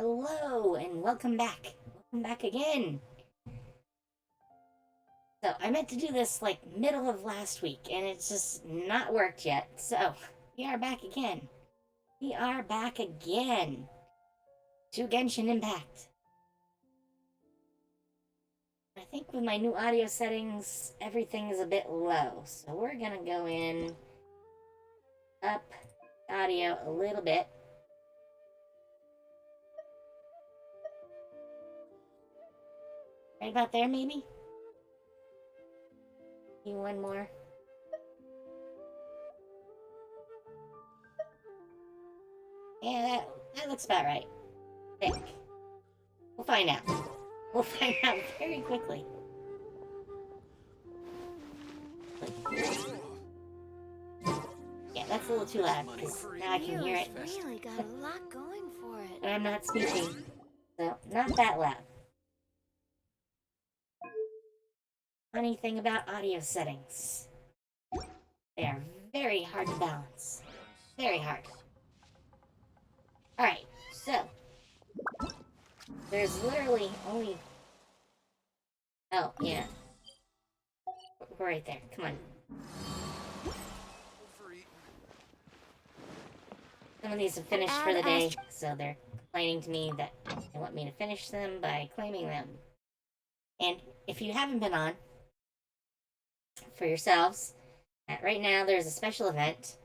Hello and welcome back. Welcome back again. So I meant to do this like middle of last week and it's just not worked yet. So we are back again. We are back again to Genshin Impact. I think with my new audio settings, everything is a bit low. So we're gonna go in, up audio a little bit. Right about there, maybe? Maybe one more. Yeah, that looks about right. I think. We'll find out. We'll find out very quickly. Yeah, that's a little too loud, because now I can hear it. Really got a lot going for it. And I'm not speaking, so not that loud. Funny thing about audio settings. They are very hard to balance. Very hard. Alright, so. There's literally only... Oh, yeah. We're right there. Come on. Some of these have finished for the day, so they're complaining to me that they want me to finish them by claiming them. And if you haven't been on, for yourselves, right now there's a special event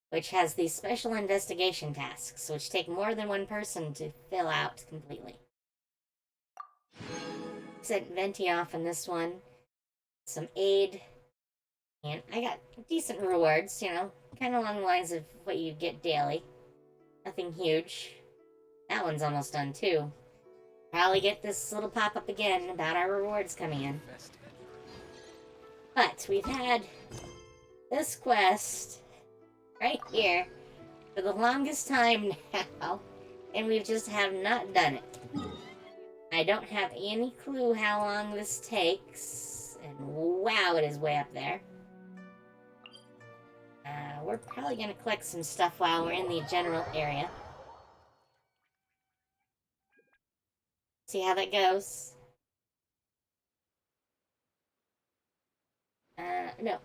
which has these special investigation tasks, which take more than one person to fill out completely. Sent Venti off in this one, some aid, and I got decent rewards, you know, kind of along the lines of what you get daily. Nothing huge. That one's almost done too. Probably get this little pop-up again about our rewards coming in. But we've had this quest right here for the longest time now, and we just have not done it. I don't have any clue how long this takes, and wow, it is way up there. We're probably going to collect some stuff while we're in the general area. See how that goes. No.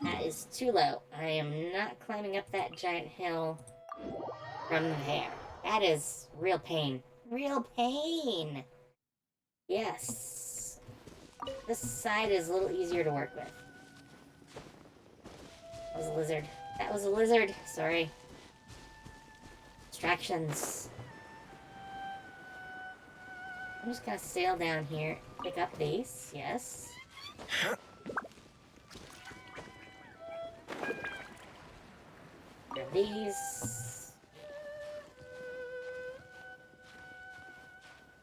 That is too low. I am not climbing up that giant hill from there. That is real pain. Real pain! Yes. This side is a little easier to work with. That was a lizard. That was a lizard! Sorry. Distractions. I'm just gonna sail down here, pick up these. Yes. These.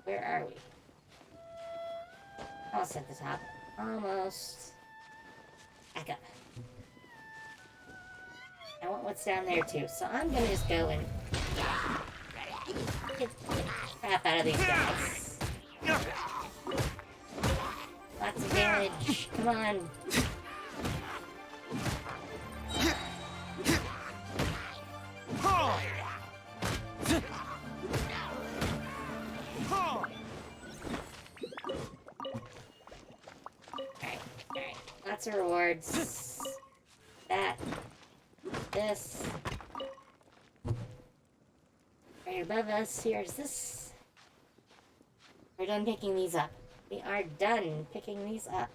Where are we? Almost at the top. Almost. Back up. I want what's down there too, so I'm gonna just go and crap out of these guys. Lots of damage. Come on. Alright. Lots of rewards. That. This. Right above us, here's this. We're done picking these up. We are done picking these up.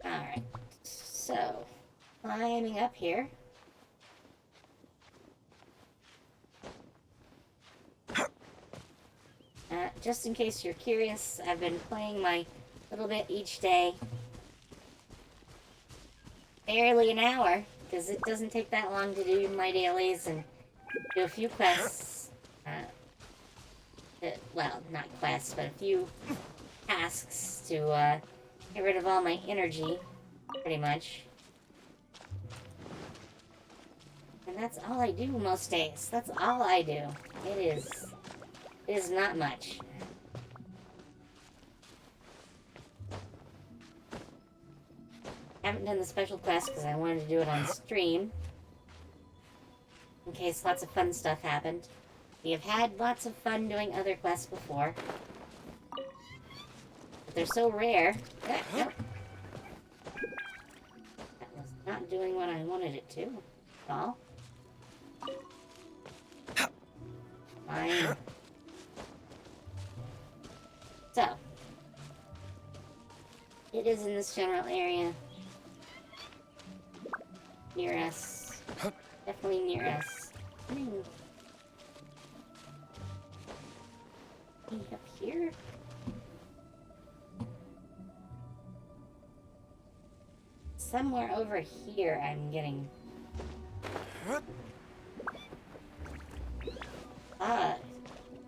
Alright. So, climbing up here. Just in case you're curious, I've been playing my little bit each day. Barely an hour, because it doesn't take that long to do my dailies and do a few quests. Well, not quests, but a few tasks to get rid of all my energy, pretty much. And that's all I do most days. That's all I do. It is not much. I haven't done the special quest because I wanted to do it on stream. In case lots of fun stuff happened. We have had lots of fun doing other quests before. But they're so rare. Nope. That was not doing what I wanted it to. At all. Fine. So. It is in this general area. Near us. Definitely near us. Up here? Somewhere over here I'm getting...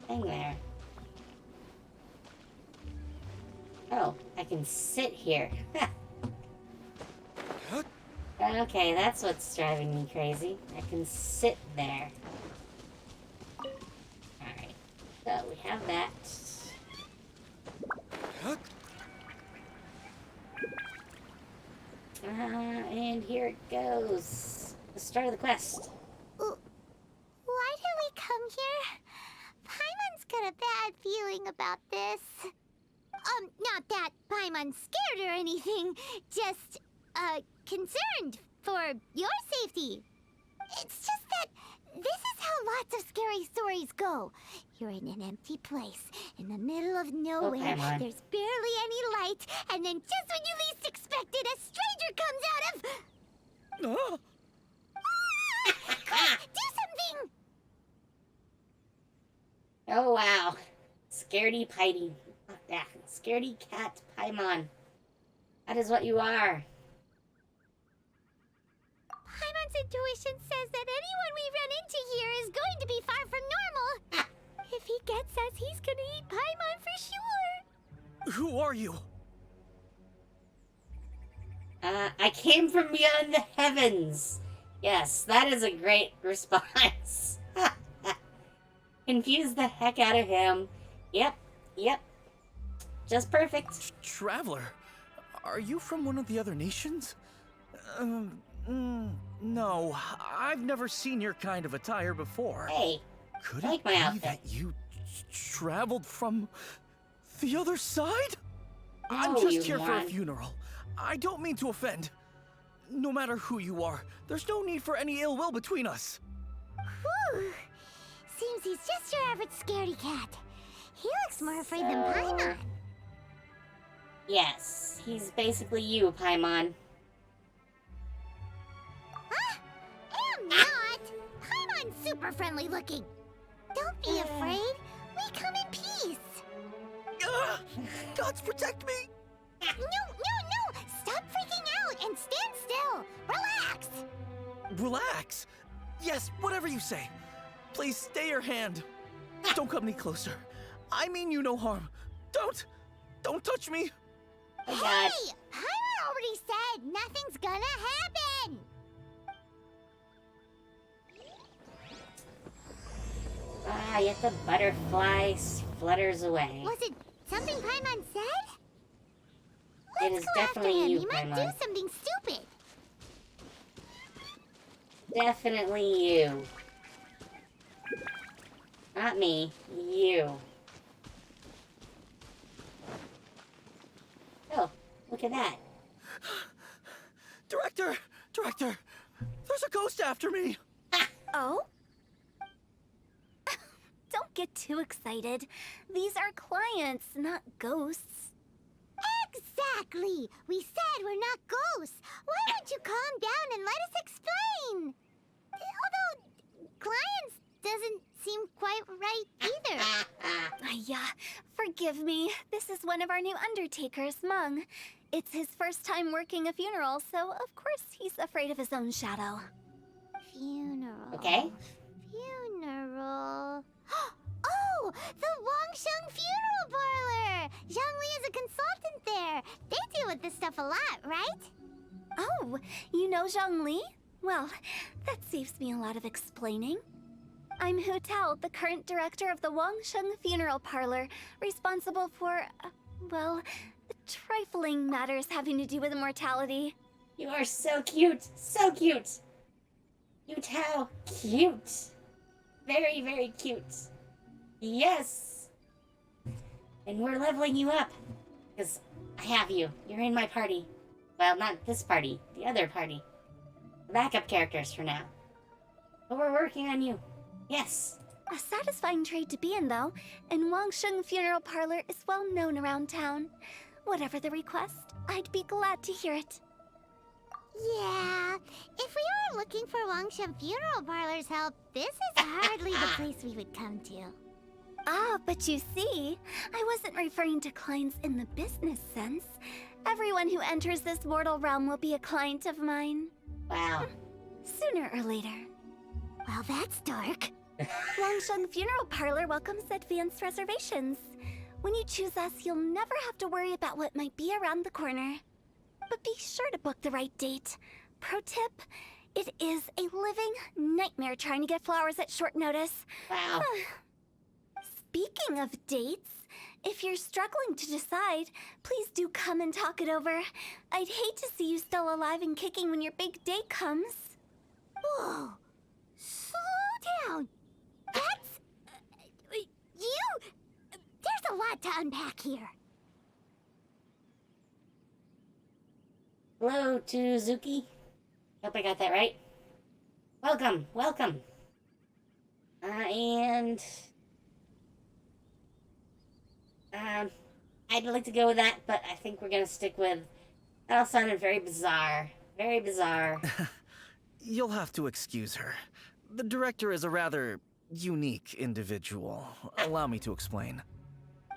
thing there. Oh, I can sit here. Okay, that's what's driving me crazy. I can sit there. Alright, so we have that. And here it goes. The start of the quest. Why did we come here? Paimon's got a bad feeling about this. Not that Paimon's scared or anything. Just, concerned for your safety. It's just that this is how lots of scary stories go. You're in an empty place, in the middle of nowhere. There's barely any light, and then just when you least expect it, a stranger comes out of... Do something! Oh wow. Scaredy Pitey. Scaredy cat Paimon. That is what you are. Paimon's intuition says that anyone we run into here is going to be far from normal. If he gets us, he's gonna eat Paimon for sure. Who are you? I came from beyond the heavens. Yes, that is a great response. Confused the heck out of him. Yep. Just perfect. Traveler, are you from one of the other nations? No, I've never seen your kind of attire before. Hey, Could I like it my be outfit. that you traveled from the other side? I'm No, just you here for a moron. funeral. I don't mean to offend. No matter who you are, there's no need for any ill will between us. Whew. Seems he's just your average scaredy cat. He looks more afraid than Paimon. Yes, he's basically you, Paimon. Am not! Paimon's super friendly looking. Don't be afraid. We come in peace. Gods protect me! No! Stop freaking out and stand still. Relax. Relax. Yes, whatever you say. Please stay your hand. Don't come any closer. I mean you no harm. Don't touch me. Oh god. Hey! Paimon already said nothing's gonna happen. yet the butterfly flutters away. Was it something Paimon said? It Let's is go after definitely him. you, He might Paimon. do something stupid. Definitely you. Not me. You. Oh, look at that. Director! Director! There's a ghost after me! Oh? Don't get too excited. These are clients, not ghosts. Exactly! We said we're not ghosts. Why don't you calm down and let us explain? Although, clients doesn't seem quite right either. Yeah, forgive me. This is one of our new undertakers, Mung. It's his first time working a funeral, so of course he's afraid of his own shadow. Funeral. Okay. Funeral. Oh, the Wangsheng Funeral Parlor! Zhongli is a consultant there. They deal with this stuff a lot, right? Oh, you know Zhongli? Well, that saves me a lot of explaining. I'm HuTao, the current director of the Wangsheng Funeral Parlor, responsible for, well, trifling matters having to do with immortality. You are so cute. So cute. HuTao. Cute. Very, very cute. Yes. And we're leveling you up. Because I have you. You're in my party. Well, not this party. The other party. The backup characters for now. But we're working on you. Yes. A satisfying trade to be in, though, and Wangsheng Funeral Parlor is well known around town. Whatever the request, I'd be glad to hear it. Yeah, if we were looking for Wangsheng Funeral Parlor's help, this is hardly the place we would come to. Ah, but you see, I wasn't referring to clients in the business sense. Everyone who enters this mortal realm will be a client of mine. Wow. Sooner or later. Well, that's dark. Wangsheng Funeral Parlor welcomes advanced reservations. When you choose us, you'll never have to worry about what might be around the corner. But be sure to book the right date. Pro tip, it is a living nightmare trying to get flowers at short notice. Wow. Speaking of dates, if you're struggling to decide, please do come and talk it over. I'd hate to see you still alive and kicking when your big day comes. Whoa! Slow down! That's... you... There's a lot to unpack here. Hello to Zuki. Hope I got that right. Welcome, welcome. I'd like to go with that, but I think we're gonna stick with... That all sounded very bizarre. Very bizarre. You'll have to excuse her. The director is a rather unique individual. Allow me to explain.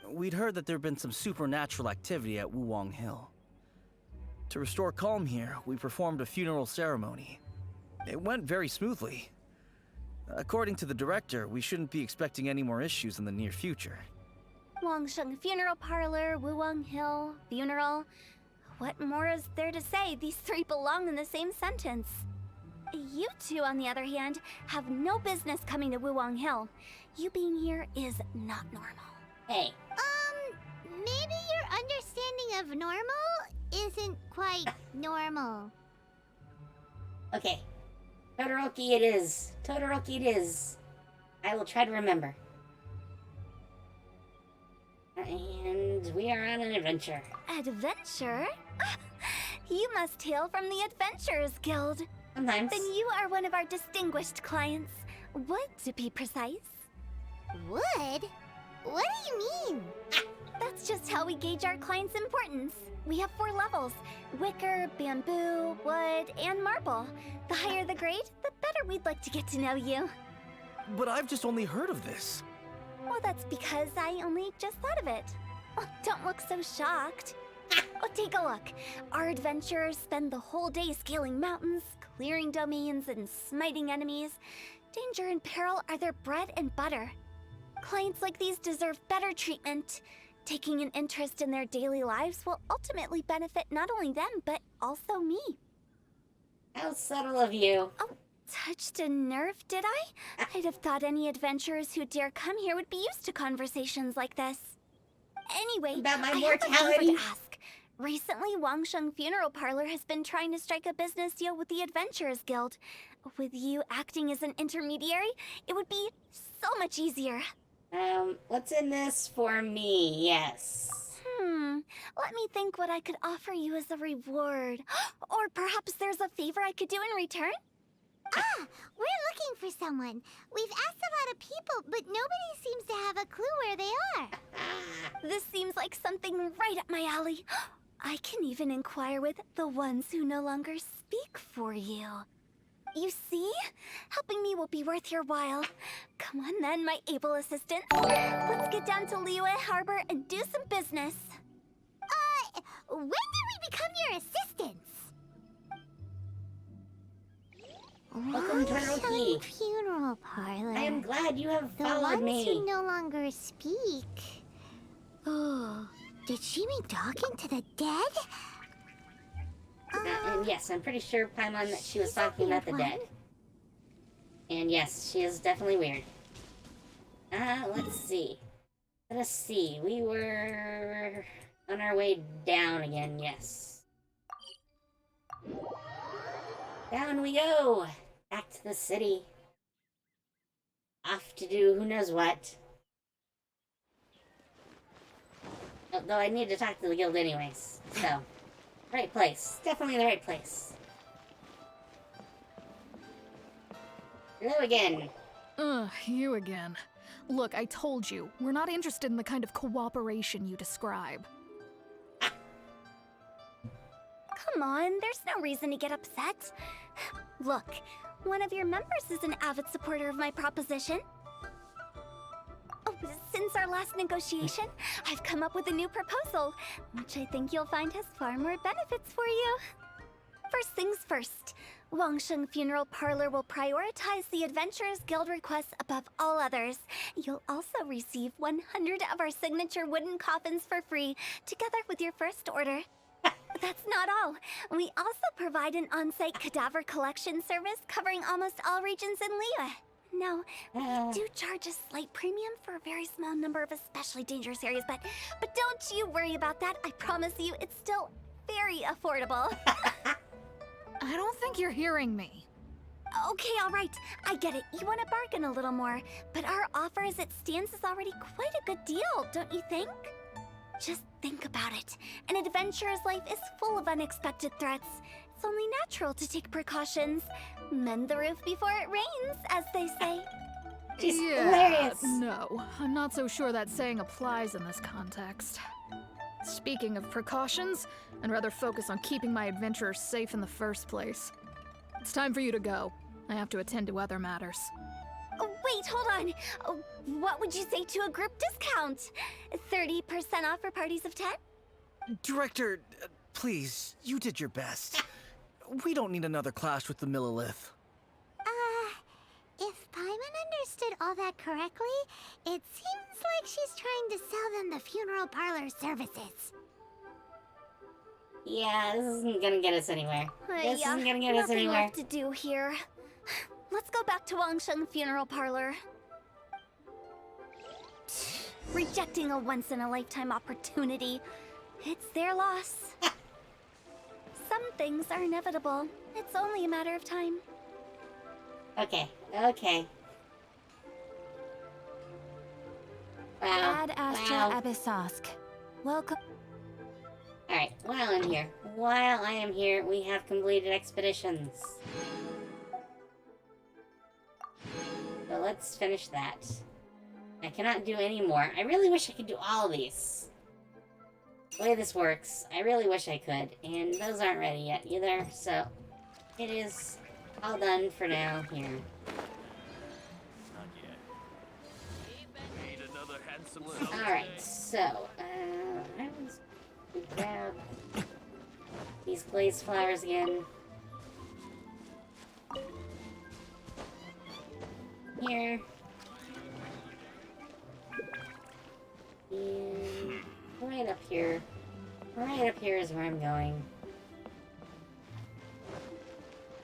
We'd heard that there'd been some supernatural activity at Wuwang Hill. To restore calm here, we performed a funeral ceremony. It went very smoothly. According to the director, we shouldn't be expecting any more issues in the near future. Wangsheng Funeral Parlor, Wuwang Hill, funeral. What more is there to say? These three belong in the same sentence. You two, on the other hand, have no business coming to Wuwang Hill. You being here is not normal. Hey. Maybe your understanding of normal isn't quite normal. Okay. Todoroki it is. Todoroki it is. I will try to remember. And we are on an adventure. Adventure? You must hail from the Adventurers Guild. Sometimes. Then you are one of our distinguished clients. Wood, to be precise. Wood? What do you mean? That's just how we gauge our clients' importance. We have 4 levels: wicker, bamboo, wood, and marble. The higher the grade, the better we'd like to get to know you. But I've just only heard of this. Well, that's because I only just thought of it. Oh, don't look so shocked. Oh, take a look. Our adventurers spend the whole day scaling mountains, clearing domains, and smiting enemies. Danger and peril are their bread and butter. Clients like these deserve better treatment. Taking an interest in their daily lives will ultimately benefit not only them, but also me. How subtle of you. Oh, touched a nerve, did I? I'd have thought any adventurers who dare come here would be used to conversations like this. Anyway, About my I have a favor mortality? to ask. Recently, Wangsheng Funeral Parlor has been trying to strike a business deal with the Adventurers Guild. With you acting as an intermediary, it would be so much easier. What's in this for me? Yes. Let me think what I could offer you as a reward. Or perhaps there's a favor I could do in return? Ah, we're looking for someone. We've asked a lot of people, but nobody seems to have a clue where they are. This seems like something right up my alley. I can even inquire with the ones who no longer speak for you. You see? Helping me will be worth your while. Come on then, my able assistant. Let's get down to Liyue Harbor and do some business. When did we become your assistants? Welcome to Roki. Funeral Parlor. I am glad you have The followed ones me. who no longer speak. Oh, did she mean talking to the dead? And yes, I'm pretty sure, Paimon, that she was talking about the dead. And yes, she is definitely weird. Let's see. Let us see. We were on our way down again, yes. Down we go! Back to the city. Off to do who knows what. Though I need to talk to the guild anyways, so... Right place. Definitely the right place. Hello again. You again. Look, I told you, we're not interested in the kind of cooperation you describe. Come on, there's no reason to get upset. Look, one of your members is an avid supporter of my proposition. Oh, since our last negotiation, I've come up with a new proposal, which I think you'll find has far more benefits for you. First things first, Wangsheng Funeral Parlor will prioritize the Adventurers Guild requests above all others. You'll also receive 100 of our signature wooden coffins for free, together with your first order. That's not all. We also provide an on-site cadaver collection service covering almost all regions in Liyue. Now, we do charge a slight premium for a very small number of especially dangerous areas, but don't you worry about that. I promise you, it's still very affordable. I don't think you're hearing me. Okay, all right. I get it. You want to bargain a little more, but our offer as it stands is already quite a good deal, don't you think? Just think about it. An adventurer's life is full of unexpected threats. It's only natural to take precautions. Mend the roof before it rains, as they say. She's hilarious. No, I'm not so sure that saying applies in this context. Speaking of precautions, I'd rather focus on keeping my adventurers safe in the first place. It's time for you to go. I have to attend to other matters. Oh, wait, hold on. Oh, what would you say to a group discount? 30% off for parties of 10? Director, please, you did your best. We don't need another clash with the Millilith. If Paimon understood all that correctly, it seems like she's trying to sell them the funeral parlor services. Yeah, this isn't gonna get us anywhere. This isn't gonna get us nothing anywhere. left to do here. Let's go back to Wangsheng Funeral Parlor. Rejecting a once-in-a-lifetime opportunity. It's their loss. Some things are inevitable. It's only a matter of time. Okay, okay. Wow. Ad Astra Wow. Abyssosque. Welcome. Alright, while I am here, we have completed expeditions. So let's finish that. I cannot do any more. I really wish I could do all of these. The way this works, I really wish I could. And those aren't ready yet either, so it is all done for now here. Alright, so, I was grab these glazed flowers again. Here. And right up here. Right up here is where I'm going.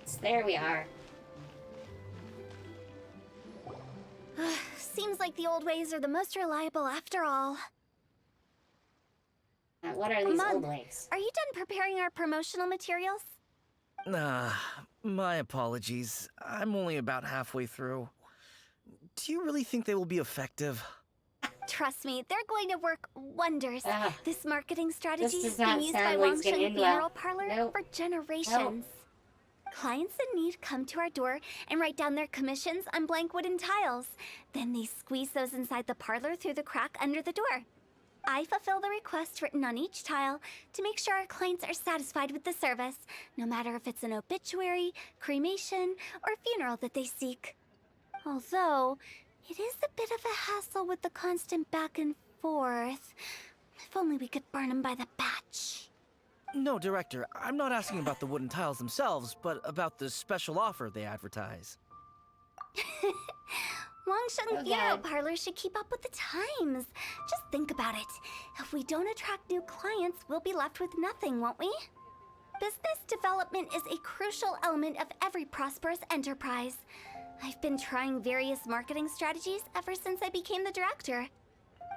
So there we are. Seems like the old ways are the most reliable after all. What are these Mom, old ways? Are you done preparing our promotional materials? My apologies. I'm only about halfway through. Do you really think they will be effective? Trust me, they're going to work wonders. Ah, This marketing strategy does has not been used by sound like it's gonna Wangshen end well. Funeral Parlor Nope. for generations. Clients in need come to our door and write down their commissions on blank wooden tiles. Then they squeeze those inside the parlor through the crack under the door. I fulfill the request written on each tile to make sure our clients are satisfied with the service, no matter if it's an obituary, cremation, or funeral that they seek. Although, it is a bit of a hassle with the constant back and forth. If only we could burn them by the batch. No, Director, I'm not asking about the wooden tiles themselves, but about the special offer they advertise. Wangshen Oh, Funeral God. Parlor should keep up with the times. Just think about it. If we don't attract new clients, we'll be left with nothing, won't we? Business development is a crucial element of every prosperous enterprise. I've been trying various marketing strategies ever since I became the director.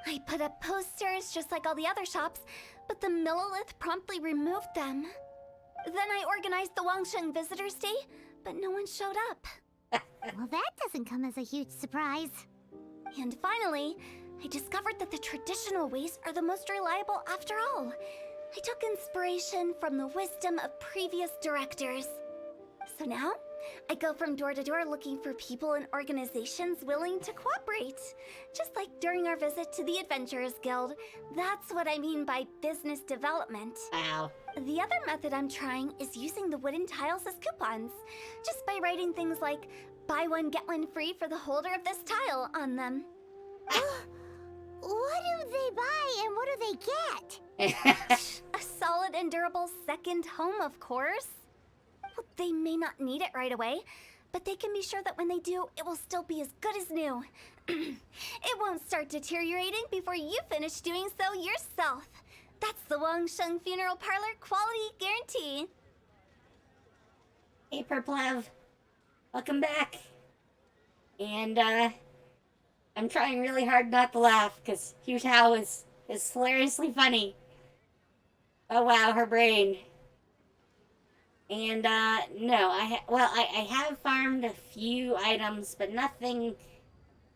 I put up posters just like all the other shops, but the Millilith promptly removed them. Then I organized the Wangshen Visitors Day, but no one showed up. Well, that doesn't come as a huge surprise. And finally, I discovered that the traditional ways are the most reliable after all. I took inspiration from the wisdom of previous directors. So now, I go from door to door looking for people and organizations willing to cooperate. Just like during our visit to the Adventurers Guild. That's what I mean by business development. Wow. The other method I'm trying is using the wooden tiles as coupons. Just by writing things like, buy one, get one free for the holder of this tile on them. What do they buy and what do they get? A solid and durable second home, of course. Well, they may not need it right away, but they can be sure that when they do, it will still be as good as new. It won't start deteriorating before you finish doing so yourself. That's the Wangshen Funeral Parlor quality guarantee. Hey, Perplev. Welcome back. And, I'm trying really hard not to laugh, because HuTao is hilariously funny. Oh, wow, her brain. And, no, I have farmed a few items, but nothing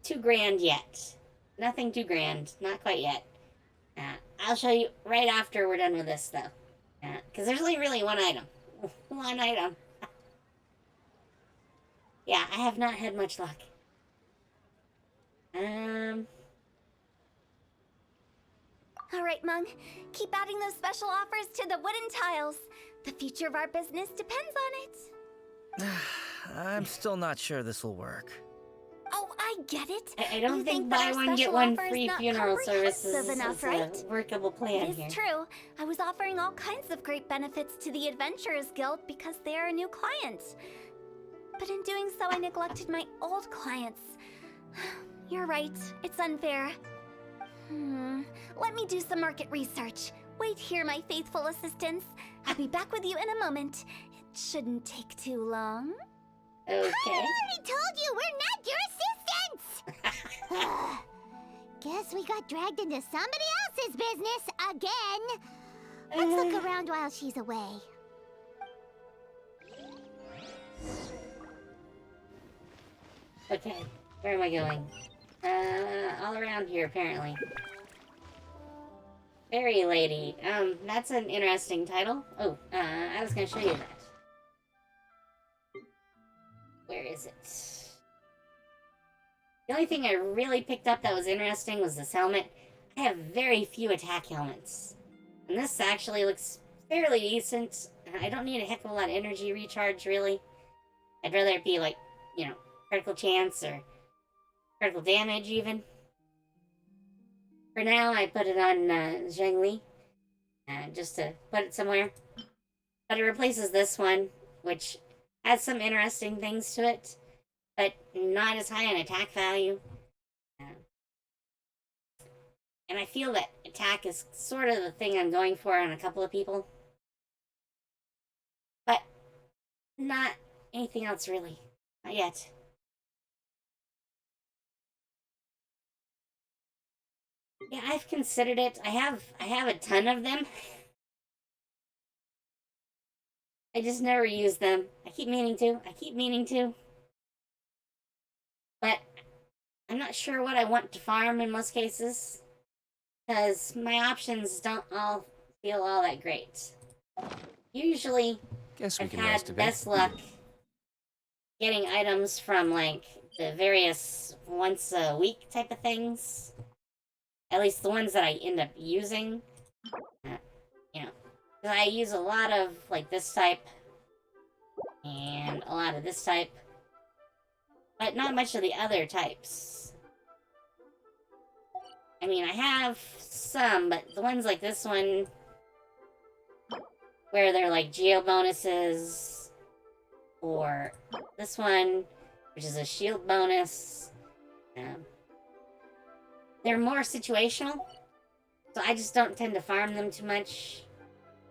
too grand yet. Nothing too grand. Not quite yet. I'll show you right after we're done with this, though. Because there's only really one item. One item. Yeah, I have not had much luck. Alright, Mung. Keep adding those special offers to the wooden tiles. The future of our business depends on it. I'm still not sure this will work. Oh, I get it. I don't You think that buy our one, get special one offer is free not funeral comprehensive services enough, is right? a workable plan It here. is true. I was offering all kinds of great benefits to the Adventurers Guild because they are a new client. But in doing so, I neglected my old clients. You're right. It's unfair. Let me do some market research. Wait here, my faithful assistants. I'll be back with you in a moment. It shouldn't take too long. Okay. I already told you we're not your assistants! Guess we got dragged into somebody else's business again. Let's look around while she's away. Okay, where am I going? All around here, apparently. Fairy Lady. That's an interesting title. Oh, I was gonna show you that. Where is it? The only thing I really picked up that was interesting was this helmet. I have very few attack helmets. And this actually looks fairly decent. I don't need a heck of a lot of energy recharge, really. I'd rather it be like, you know, critical chance or critical damage, even. For now, I put it on Zhengli, just to put it somewhere. But it replaces this one, which has some interesting things to it, but not as high an attack value. And I feel that attack is sort of the thing I'm going for on a couple of people. But not anything else, really. Not yet. Yeah, I've considered it. I have a ton of them. I just never use them. I keep meaning to. But I'm not sure what I want to farm in most cases. Because my options don't all feel all that great. Usually, Guess we I've can rest a had bit. best luck getting items from, like, the various once a week type of things. At least the ones that I end up using. You know, because I use a lot of, like, this type. And a lot of this type. But not much of the other types. I mean, I have some, but the ones like this one, where they're like geo bonuses, or this one, which is a shield bonus, they're more situational, so I just don't tend to farm them too much.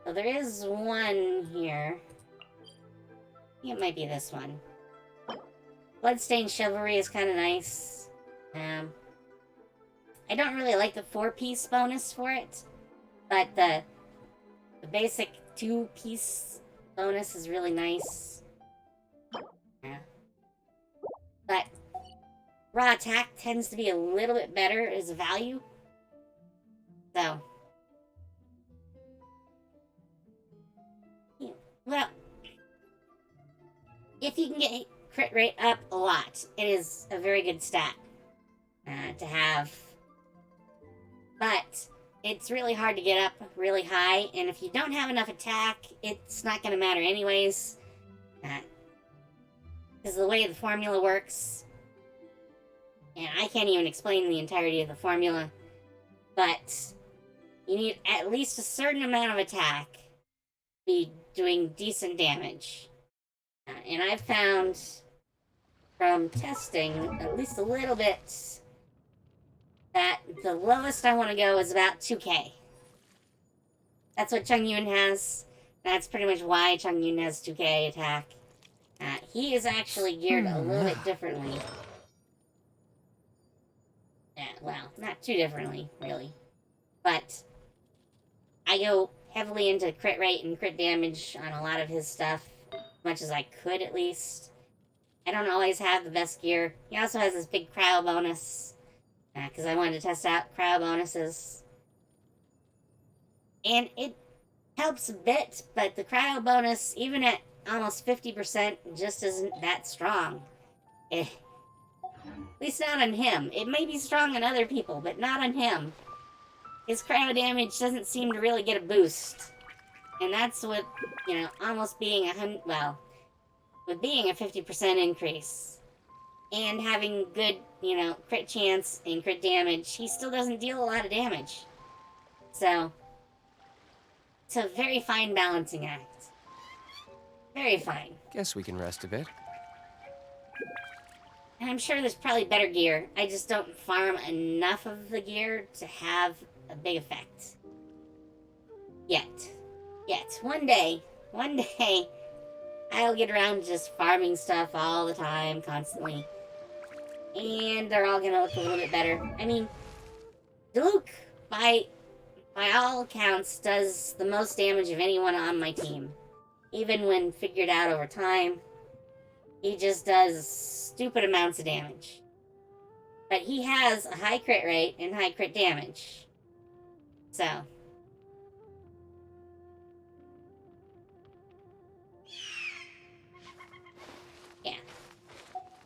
So there is one here. I think it might be this one. Bloodstained Chivalry is kind of nice. I don't really like the 4-piece bonus for it, but the basic 2-piece bonus is really nice. Yeah. But raw attack tends to be a little bit better as a value. So, well, if you can get crit rate up a lot, it is a very good stat to have. But it's really hard to get up really high, and if you don't have enough attack, it's not going to matter anyways. Because the way the formula works, and I can't even explain the entirety of the formula, but you need at least a certain amount of attack to be doing decent damage. And I've found from testing at least a little bit that the lowest I want to go is about 2k. That's what Chung Yun has. That's pretty much why Chung Yun has 2k attack. He is actually geared a little bit differently. Yeah, well, not too differently, really. But I go heavily into crit rate and crit damage on a lot of his stuff. As much as I could, at least. I don't always have the best gear. He also has this big cryo bonus. Because I wanted to test out cryo bonuses. And it helps a bit, but the cryo bonus, even at almost 50%, just isn't that strong. At least not on him. It may be strong on other people, but not on him. His cryo damage doesn't seem to really get a boost. And that's with, almost being with being a 50% increase. And having good, crit chance and crit damage, he still doesn't deal a lot of damage. So, it's a very fine balancing act. Very fine. Guess we can rest a bit. And I'm sure there's probably better gear. I just don't farm enough of the gear to have a big effect. Yet. One day, I'll get around to just farming stuff all the time, constantly. And they're all gonna look a little bit better. I mean, Diluc, by all accounts, does the most damage of anyone on my team. Even when figured out over time, he just does stupid amounts of damage. But he has a high crit rate and high crit damage. So.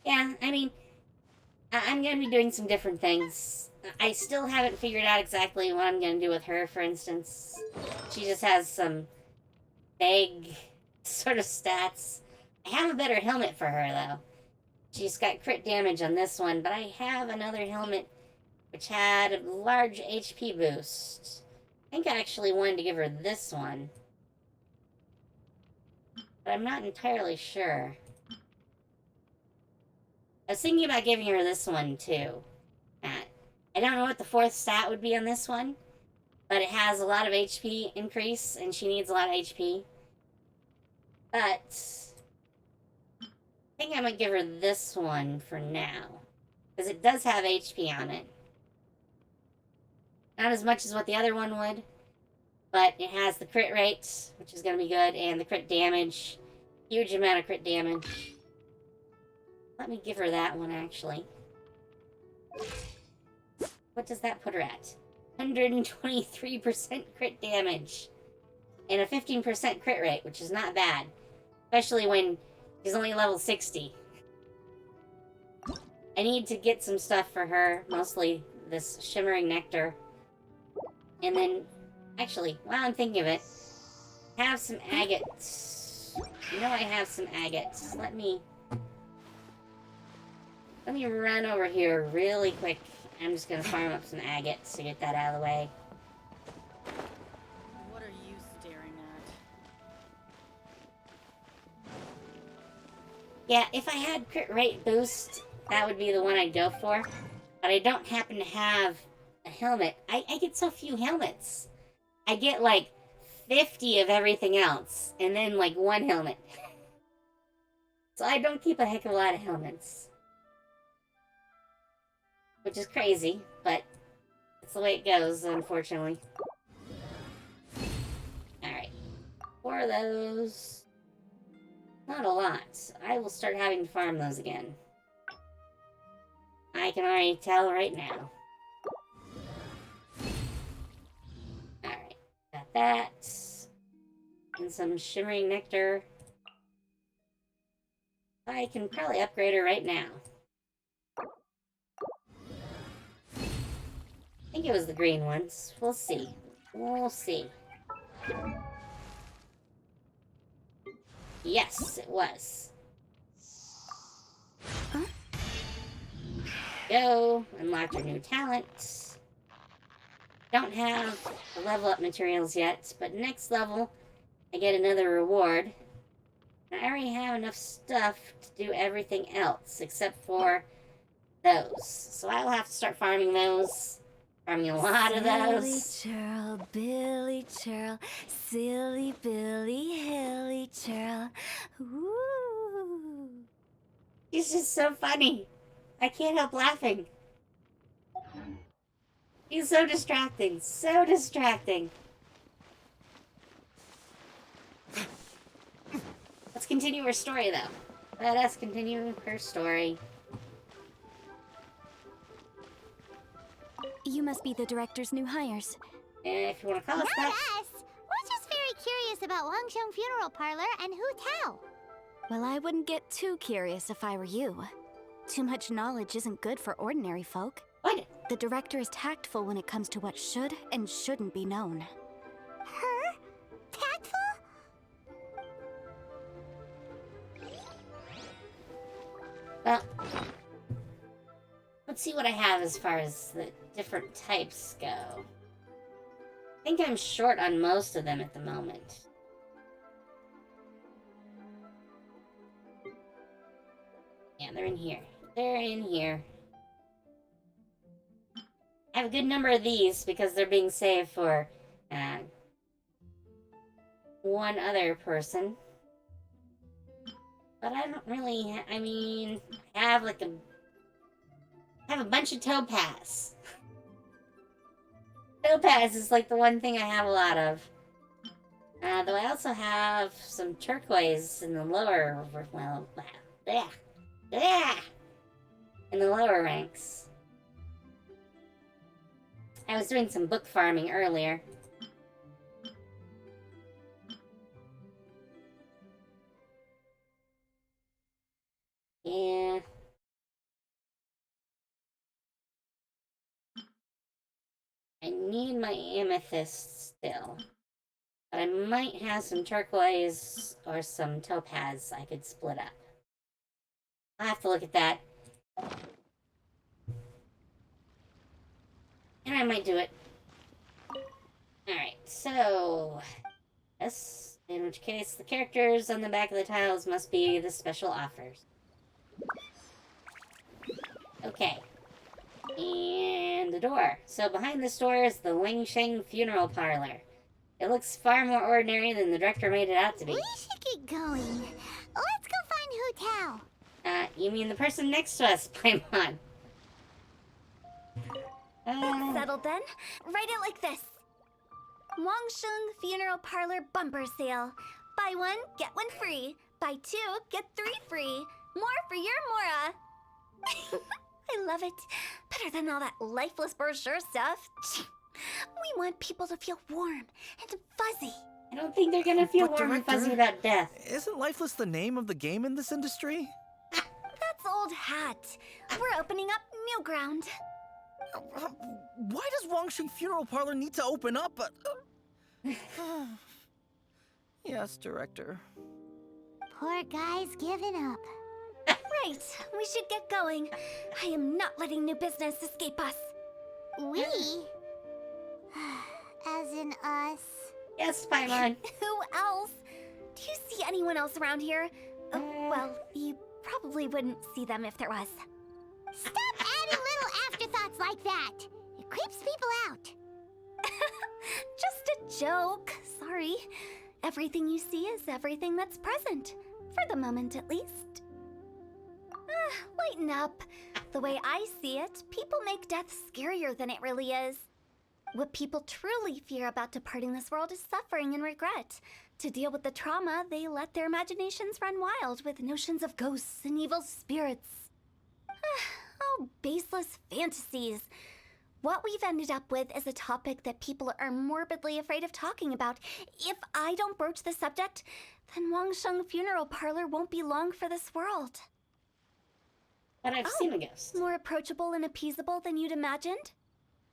Yeah, I mean, I'm going to be doing some different things. I still haven't figured out exactly what I'm going to do with her, for instance. She just has some vague sort of stats. I have a better helmet for her, though. She's got crit damage on this one, but I have another helmet which had a large HP boost. I think I actually wanted to give her this one. But I'm not entirely sure. I was thinking about giving her this one, too. I don't know what the 4th stat would be on this one, but it has a lot of HP increase, and she needs a lot of HP. But I think I might give her this one for now, because it does have HP on it. Not as much as what the other one would, but it has the crit rate, which is going to be good, and the crit damage. Huge amount of crit damage. Let me give her that one, actually. What does that put her at? 123% crit damage. And a 15% crit rate, which is not bad. Especially when she's only level 60. I need to get some stuff for her, mostly this Shimmering Nectar. And then, actually, while I'm thinking of it, have some agates. You know I have some agates. Let me run over here really quick. I'm just gonna farm up some agates to get that out of the way. What are you staring at? Yeah, if I had crit rate boost, that would be the one I'd go for. But I don't happen to have a helmet. I get so few helmets. I get like 50 of everything else, and then like one helmet. So I don't keep a heck of a lot of helmets. Which is crazy, but it's the way it goes, unfortunately. Alright. 4 of those. Not a lot. I will start having to farm those again. I can already tell right now. Alright. Got that. And some Shimmering Nectar. I can probably upgrade her right now. I think it was the green ones. We'll see. We'll see. Yes, it was. Huh? Go. Unlocked our new talent. Don't have the level up materials yet, but next level I get another reward. And I already have enough stuff to do everything else except for those. So I will have to start farming those. Farming a lot of those. Silly churl, Billy churl, silly Billy, hilly churl. Ooh. He's just so funny. I can't help laughing. He's so distracting. So distracting. Let's continue her story, though. Let us continue her story. You must be the director's new hires. And if you want to call us Not that. us! We're just very curious about Wangsheng Funeral Parlor and HuTao. Well, I wouldn't get too curious if I were you. Too much knowledge isn't good for ordinary folk. What? The director is tactful when it comes to what should and shouldn't be known. Her? Tactful? Well, let's see what I have as far as the different types go. I think I'm short on most of them at the moment. Yeah, they're in here. They're in here. I have a good number of these because they're being saved for one other person. But I don't really, I mean, I have like I have a bunch of topaz. Topaz is like the one thing I have a lot of. Though I also have some turquoise in the lower, well, in the lower ranks. I was doing some book farming earlier. Yeah. I need my amethyst still. But I might have some turquoise or some topaz I could split up. I'll have to look at that. And I might do it. Alright, so... Yes, in which case the characters on the back of the tiles must be the special offers. Okay. And the door. So behind this door is the Wangsheng Funeral Parlor. It looks far more ordinary than the director made it out to be. We should get going. Let's go find HuTao. You mean the person next to us, Paimon? Settled then. Write it like this. Wangsheng Funeral Parlor Bumper Sale. Buy one, get one free. Buy two, get three free. More for your Mora. I love it. Better than all that lifeless brochure stuff. We want people to feel warm and fuzzy. I don't think they're gonna feel But warm and Director, fuzzy about death. Isn't Lifeless the name of the game in this industry? That's old hat. We're opening up new ground. Why does Wangsheng Funeral Parlor need to open up? Yes, Director. Poor guy's given up. Right, we should get going. I am not letting new business escape us. We? As in us. Yes, Paimon. Who else? Do you see anyone else around here? Well, you probably wouldn't see them if there was. Stop adding little afterthoughts like that. It creeps people out. Just a joke. Sorry. Everything you see is everything that's present. For the moment, at least. Lighten up. The way I see it, people make death scarier than it really is. What people truly fear about departing this world is suffering and regret. To deal with the trauma, they let their imaginations run wild with notions of ghosts and evil spirits. Oh, baseless fantasies. What we've ended up with is a topic that people are morbidly afraid of talking about. If I don't broach the subject, then Wangsheng Funeral Parlor won't be long for this world. But I've seen a ghost. More approachable and appeasable than you'd imagined?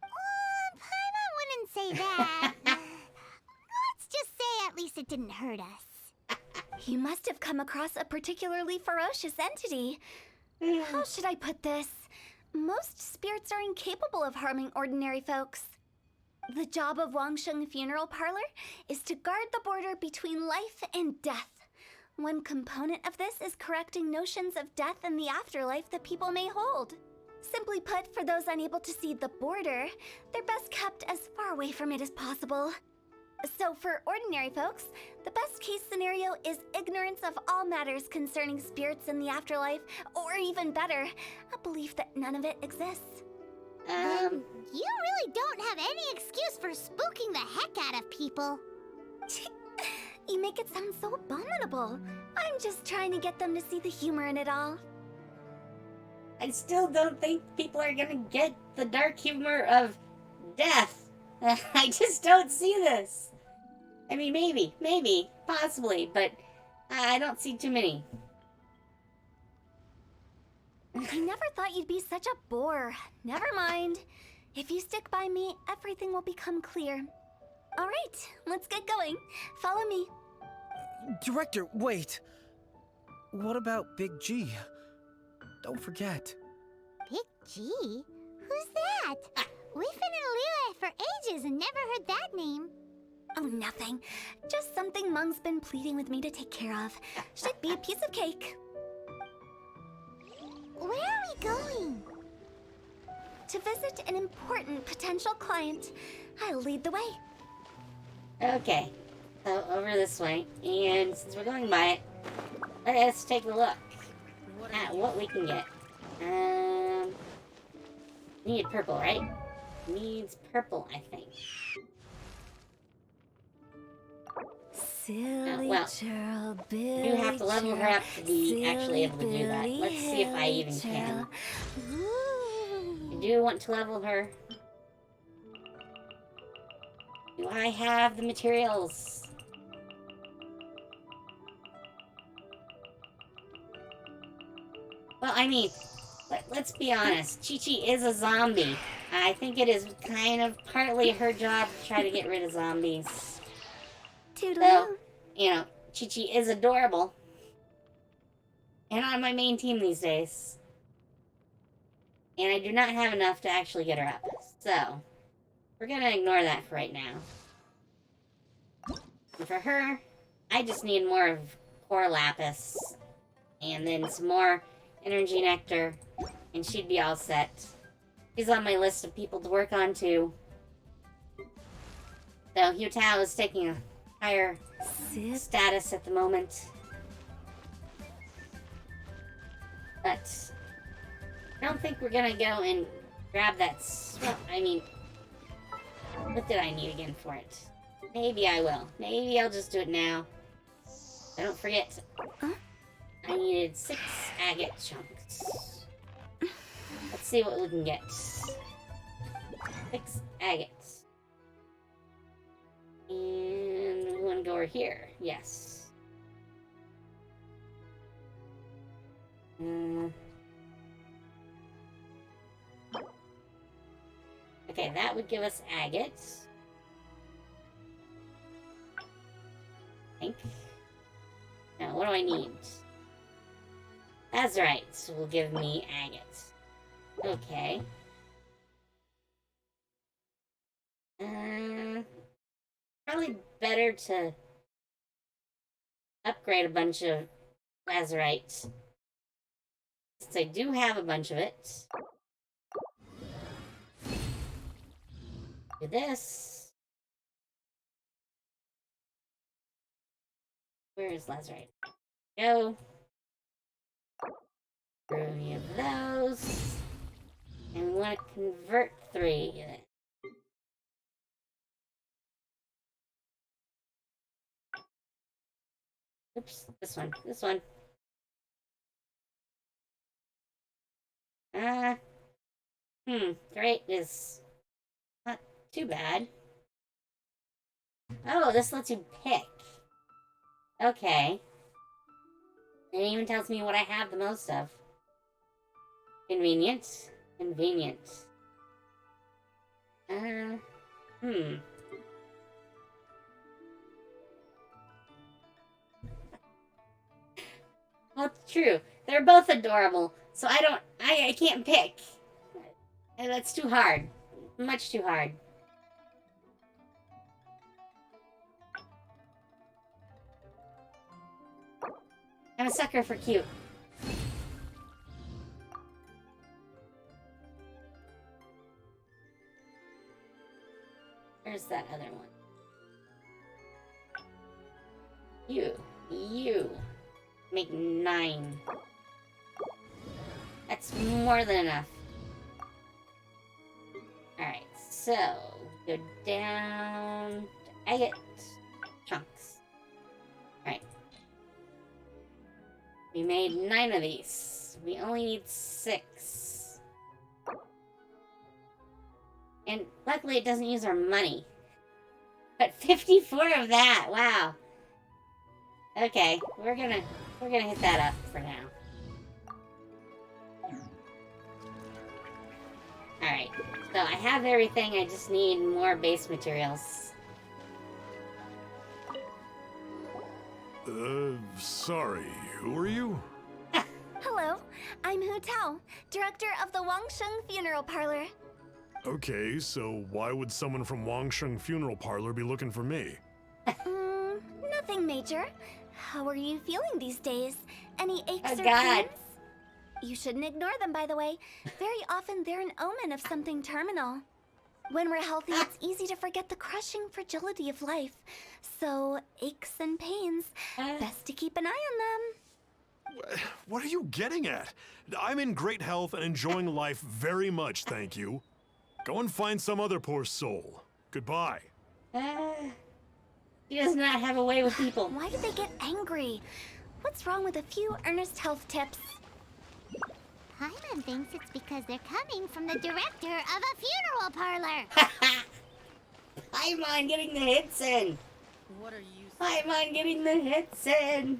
Paimon wouldn't say that. Let's just say at least it didn't hurt us. You must have come across a particularly ferocious entity. How should I put this? Most spirits are incapable of harming ordinary folks. The job of Wangsheng Funeral Parlor is to guard the border between life and death. One component of this is correcting notions of death and the afterlife that people may hold. Simply put, for those unable to see the border, they're best kept as far away from it as possible. So for ordinary folks, the best case scenario is ignorance of all matters concerning spirits in the afterlife, or even better, a belief that none of it exists. You really don't have any excuse for spooking the heck out of people. You make it sound so abominable. I'm just trying to get them to see the humor in it all. I still don't think people are gonna get the dark humor of death. I just don't see this. I mean, maybe, possibly, but I don't see too many. I never thought you'd be such a bore. Never mind. If you stick by me, everything will become clear. All right, let's get going. Follow me. Director, wait. What about Big G? Don't forget. Big G? Who's that? We've been in Liyue for ages and never heard that name. Oh, nothing. Just something Mung's been pleading with me to take care of. Should be a piece of cake. Where are we going? To visit an important potential client. I'll lead the way. Okay, so over this way, and since we're going by it, let's take a look at what we can get. Need purple, right? Needs purple, I think. Silly well, churl, Billy You have to level her up to be actually able to do that. Let's see if I even can. I do want to level her. Do I have the materials? Well, I mean, let's be honest. Chi-Chi is a zombie. I think it is kind of partly her job to try to get rid of zombies. Toodaloo. So, you know, Chi-Chi is adorable. And on my main team these days. And I do not have enough to actually get her up. So, we're gonna ignore that for right now. And for her, I just need more of Core Lapis. And then some more Energy Nectar. And she'd be all set. She's on my list of people to work on too. So HuTao is taking a higher status at the moment. But I don't think we're gonna go and grab that. Well, I mean, what did I need again for it? Maybe I will. Maybe I'll just do it now. I don't forget. I needed 6 agate chunks. Let's see what we can get. 6 agates. And we want to go over here. Yes. Okay, that would give us agates. I think. Now, what do I need? Azurite will give me agates. Okay. Probably better to upgrade a bunch of lazurite. Since I do have a bunch of it. Do this. Where is lazurite? Go. 3 of those. And we want to convert 3. Oops, this one. This one. Great is not too bad. Oh, this lets you pick. Okay. It even tells me what I have the most of. Convenient. Convenient. Well, it's true. They're both adorable, so I can't pick. That's too hard. Much too hard. I'm a sucker for cute. Where's that other one? You. Make 9. That's more than enough. Alright, so go down to agate chunks. Alright. We made 9 of these. We only need 6. And luckily it doesn't use our money. But 54 of that, wow. Okay, we're gonna hit that up for now. Alright, so I have everything, I just need more base materials. Sorry, who are you? Hello, I'm HuTao, director of the Wangsheng Funeral Parlor. Okay, so why would someone from Wangsheng Funeral Parlor be looking for me? Nothing major. How are you feeling these days? Any aches or God. pains? You shouldn't ignore them, by the way. Very often they're an omen of something terminal. When we're healthy, it's easy to forget the crushing fragility of life. So, aches and pains, best to keep an eye on them. What are you getting at? I'm in great health and enjoying life very much, thank you. Go and find some other poor soul. Goodbye. He does not have a way with people. Why did they get angry? What's wrong with a few earnest health tips? Paimon thinks it's because they're coming from the director of a funeral parlor. Paimon getting the hits in. What are you Paimon getting the hits in.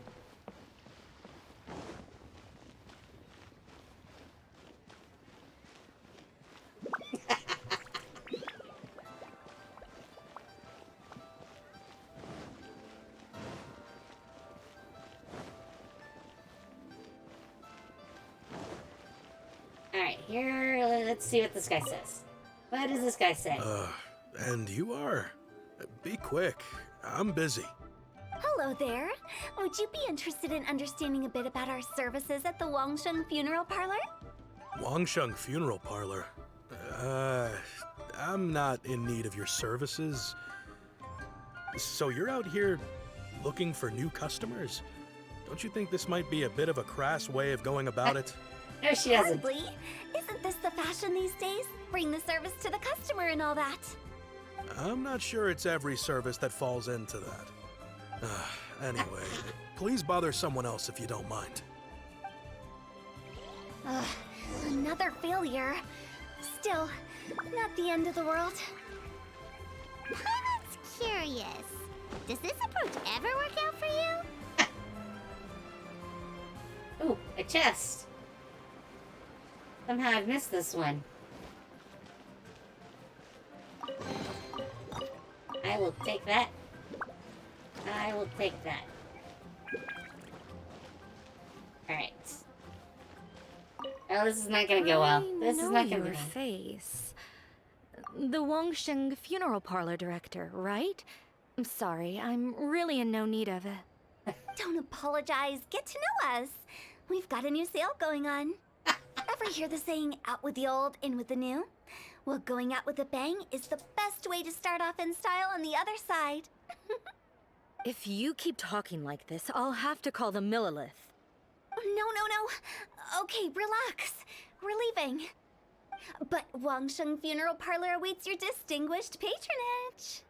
Alright, here, let's see what this guy says. What does this guy say? And you are? Be quick. I'm busy. Hello there. Would you be interested in understanding a bit about our services at the Wangsheng Funeral Parlor? Wangsheng Funeral Parlor? I'm not in need of your services. So you're out here looking for new customers? Don't you think this might be a bit of a crass way of going about it? No, she doesn't. Hardly. It's Isn't this the fashion these days? Bring the service to the customer and all that. I'm not sure it's every service that falls into that. Anyway, please bother someone else if you don't mind. Ugh, another failure. Still, not the end of the world. Paimon's curious. Does this approach ever work out for you? Ooh, a chest. Somehow I've missed this one. I will take that. I will take that. Alright. Oh, this is not gonna go well. This is not gonna go your well. face. The Wangsheng funeral parlor director, right? I'm sorry, I'm really in no need of it. Don't apologize. Get to know us. We've got a new sale going on. Ever hear the saying, out with the old, in with the new? Well, going out with a bang is the best way to start off in style on the other side. If you keep talking like this, I'll have to call the Millilith. No. Okay, relax. We're leaving. But Wangsheng Funeral Parlor awaits your distinguished patronage.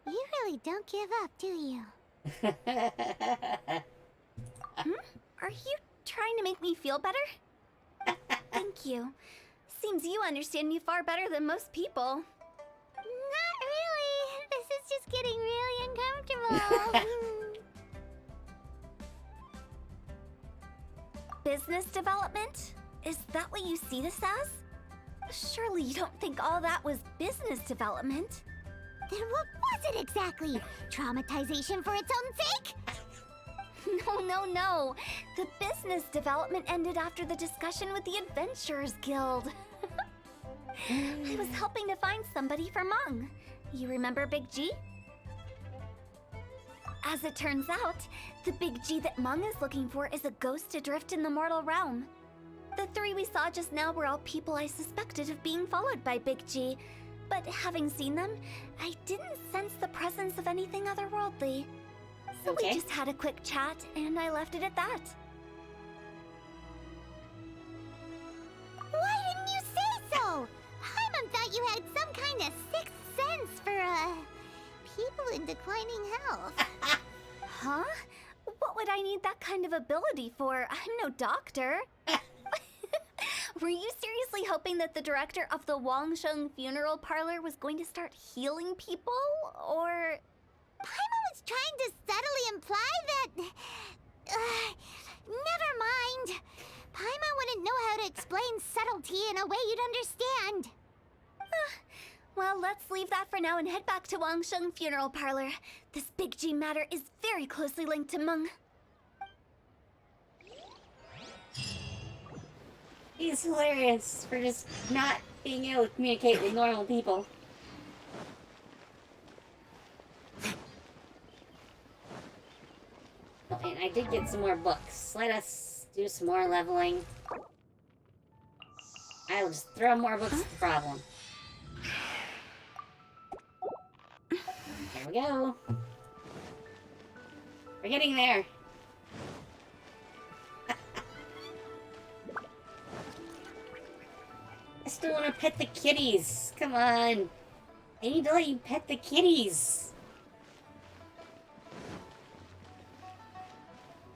You really don't give up, do you? Are you trying to make me feel better? Thank you. Seems you understand me far better than most people. Not really. This is just getting really uncomfortable. Business development? Is that what you see this as? Surely you don't think all that was business development? Then what was it exactly? Traumatization for its own sake? No. The business development ended after the discussion with the Adventurers Guild. I was helping to find somebody for Mung. You remember Big G? As it turns out, the Big G that Mung is looking for is a ghost adrift in the mortal realm. The three we saw just now were all people I suspected of being followed by Big G, but having seen them, I didn't sense the presence of anything otherworldly. So Okay. we just had a quick chat, and I left it at that. Why didn't you say so? Paimon thought you had some kind of sixth sense for, people in declining health. Huh? What would I need that kind of ability for? I'm no doctor. Were you seriously hoping that the director of the Wangsheng Funeral Parlor was going to start healing people? Or... Paimon was trying to subtly imply that... never mind. Paimon wouldn't know how to explain subtlety in a way you'd understand. Well, let's leave that for now and head back to Wangsheng Funeral Parlor. This Big G matter is very closely linked to Mung. He's hilarious for just not being able to communicate with normal people. Oh, and I did get some more books. Let us do some more leveling. I will just throw more books at the problem. There we go. We're getting there. I still want to pet the kitties. Come on. I need to let you pet the kitties.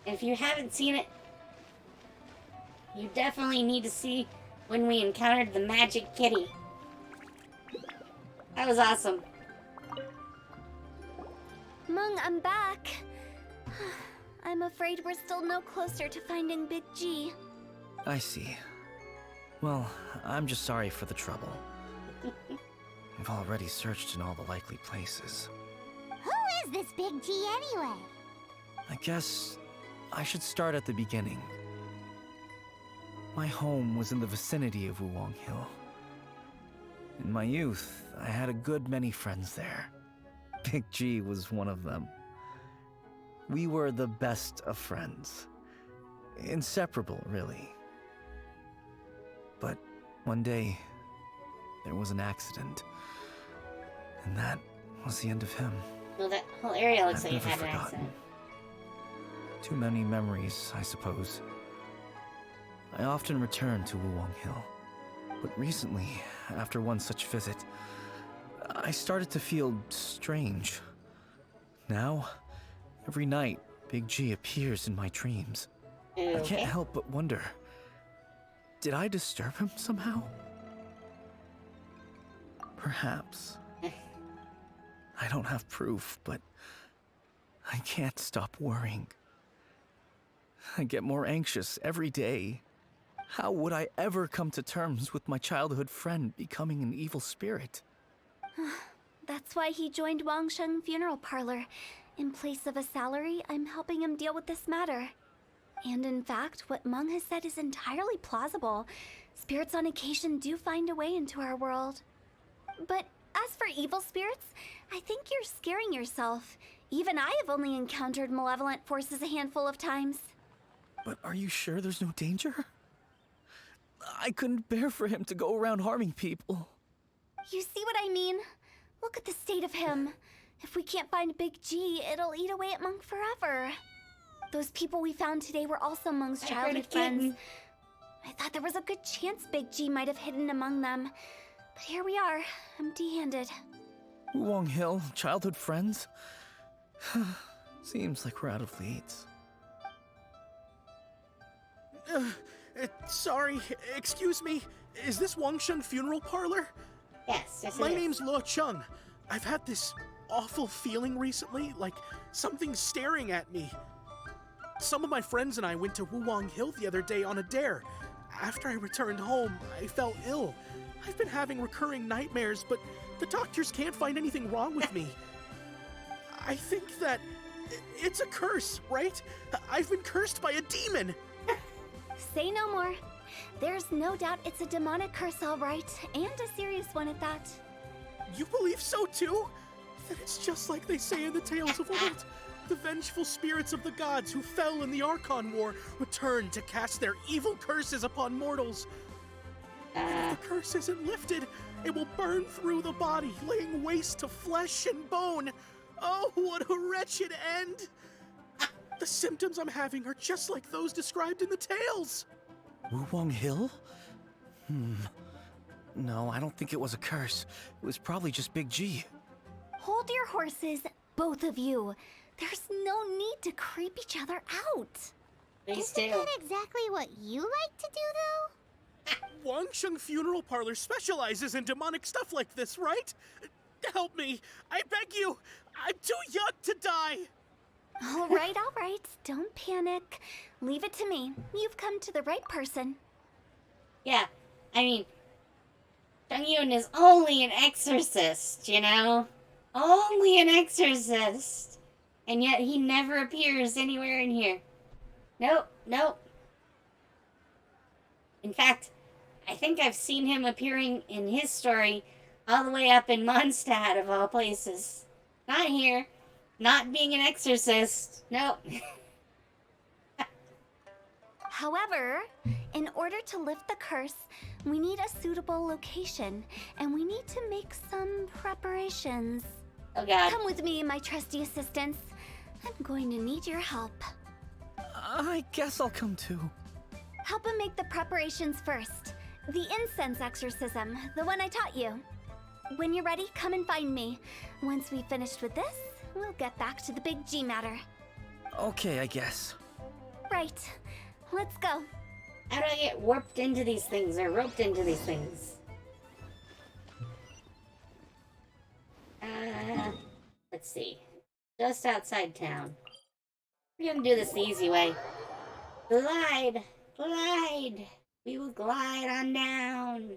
And if you haven't seen it, you definitely need to see when we encountered the magic kitty. That was awesome. Mung, I'm back. I'm afraid we're still no closer to finding Big G. I see. Well, I'm just sorry for the trouble. I've already searched in all the likely places. Who is this Big G anyway? I guess I should start at the beginning. My home was in the vicinity of Wuwang Hill. In my youth, I had a good many friends there. Big G was one of them. We were the best of friends. Inseparable, really. But one day, there was an accident. And that was the end of him. Well, that whole area looks I've like it never had an forgotten. accident. Too many memories, I suppose. I often return to Wuwang Hill. But recently, after one such visit, I started to feel strange. Now, every night, Big G appears in my dreams. I can't help but wonder, did I disturb him somehow? Perhaps. I don't have proof, but I can't stop worrying. I get more anxious every day. How would I ever come to terms with my childhood friend becoming an evil spirit? That's why he joined Wangsheng Funeral Parlor. In place of a salary, I'm helping him deal with this matter. And in fact, what Meng has said is entirely plausible. Spirits on occasion do find a way into our world. But as for evil spirits, I think you're scaring yourself. Even I have only encountered malevolent forces a handful of times. But are you sure there's no danger? I couldn't bear for him to go around harming people. You see what I mean? Look at the state of him. If we can't find Big G, it'll eat away at Monk forever. Those people we found today were also Monk's childhood friends. I thought there was a good chance Big G might have hidden among them. But here we are, empty-handed. Wuwang Hill, childhood friends? Seems like we're out of leads. Sorry, excuse me. Is this Wangsheng Funeral Parlor? Yes, yes, My it is. name's Luo Chung. I've had this awful feeling recently, like something's staring at me. Some of my friends and I went to Wuwang Hill the other day on a dare. After I returned home, I felt ill. I've been having recurring nightmares, but the doctors can't find anything wrong with me. I think that it's a curse, right? I've been cursed by a demon. Say no more. There's no doubt it's a demonic curse, all right, and a serious one at that. You believe so too? Then it's just like they say in the tales of old. The vengeful spirits of the gods who fell in the Archon War return to cast their evil curses upon mortals. And if the curse isn't lifted, it will burn through the body, laying waste to flesh and bone. Oh, what a wretched end! The symptoms I'm having are just like those described in the tales. Wuwang Hill? No, I don't think it was a curse. It was probably just Big G. Hold your horses, both of you. There's no need to creep each other out. Please Isn't do. that exactly what you like to do, though? Wangsheng Funeral Parlor specializes in demonic stuff like this, right? Help me, I beg you. I'm too young to die. All right. Don't panic. Leave it to me. You've come to the right person. Yeah, I mean, Chung Yun is only an exorcist, you know? Only an exorcist. And yet he never appears anywhere in here. Nope. In fact, I think I've seen him appearing in his story all the way up in Mondstadt, of all places. Not here. Not being an exorcist. Nope. However, in order to lift the curse, we need a suitable location, and we need to make some preparations. Oh god. Come with me, my trusty assistants. I'm going to need your help. I guess I'll come too. Help him make the preparations first. The incense exorcism, the one I taught you. When you're ready, come and find me. Once we've finished with this, we'll get back to the Big G matter. Okay, I guess. Right. Let's go. How do I get warped into these things or roped into these things? Let's see. Just outside town. We're gonna do this the easy way. Glide! Glide! We will glide on down.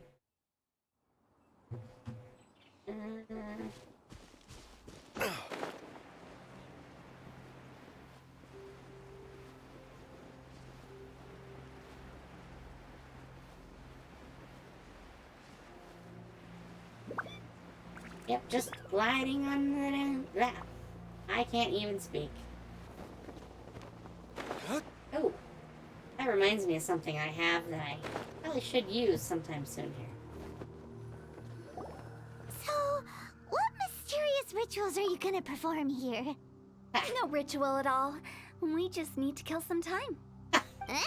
Yep, just gliding on the... I can't even speak. Oh, that reminds me of something I have that I probably should use sometime soon here. So, what mysterious rituals are you gonna perform here? No ritual at all. We just need to kill some time. Eh?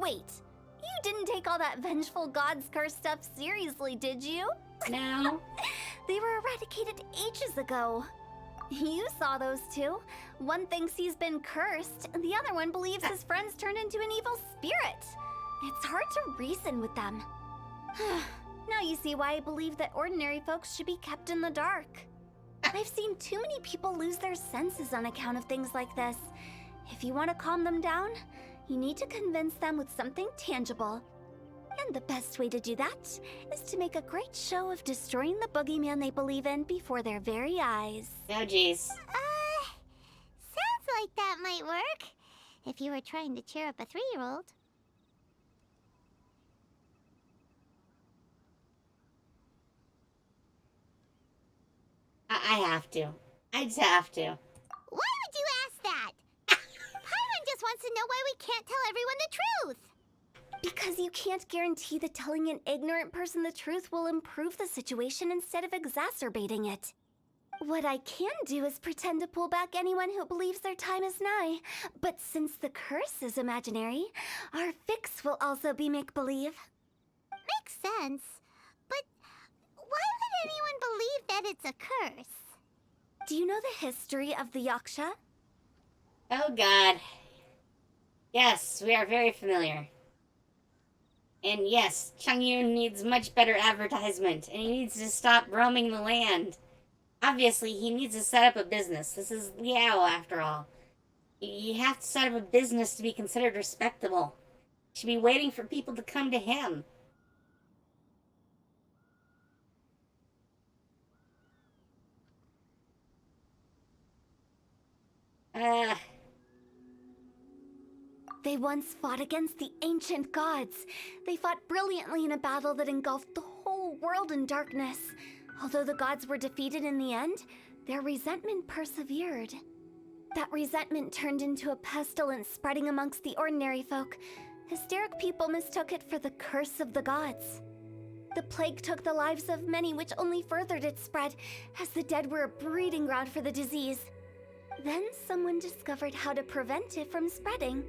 Wait, you didn't take all that vengeful god's curse stuff seriously, did you? No. They were eradicated ages ago. You saw those two. One thinks he's been cursed, and the other one believes his friends turned into an evil spirit. It's hard to reason with them. Now you see why I believe that ordinary folks should be kept in the dark. I've seen too many people lose their senses on account of things like this. If you want to calm them down, you need to convince them with something tangible. And the best way to do that is to make a great show of destroying the boogeyman they believe in before their very eyes. Oh, jeez. Sounds like that might work. If you were trying to cheer up a 3-year-old. I have to. I just have to. Why would you ask that? Paimon just wants to know why we can't tell everyone the truth. Because you can't guarantee that telling an ignorant person the truth will improve the situation instead of exacerbating it. What I can do is pretend to pull back anyone who believes their time is nigh. But since the curse is imaginary, our fix will also be make-believe. Makes sense. But why would anyone believe that it's a curse? Do you know the history of the Yaksha? Oh, God. Yes, we are very familiar. And yes, Changyun needs much better advertisement, and he needs to stop roaming the land. Obviously, he needs to set up a business. This is Liao, after all. You have to set up a business to be considered respectable. You should be waiting for people to come to him. They once fought against the ancient gods. They fought brilliantly in a battle that engulfed the whole world in darkness. Although the gods were defeated in the end, their resentment persevered. That resentment turned into a pestilence spreading amongst the ordinary folk. Hysteric people mistook it for the curse of the gods. The plague took the lives of many, which only furthered its spread, as the dead were a breeding ground for the disease. Then someone discovered how to prevent it from spreading,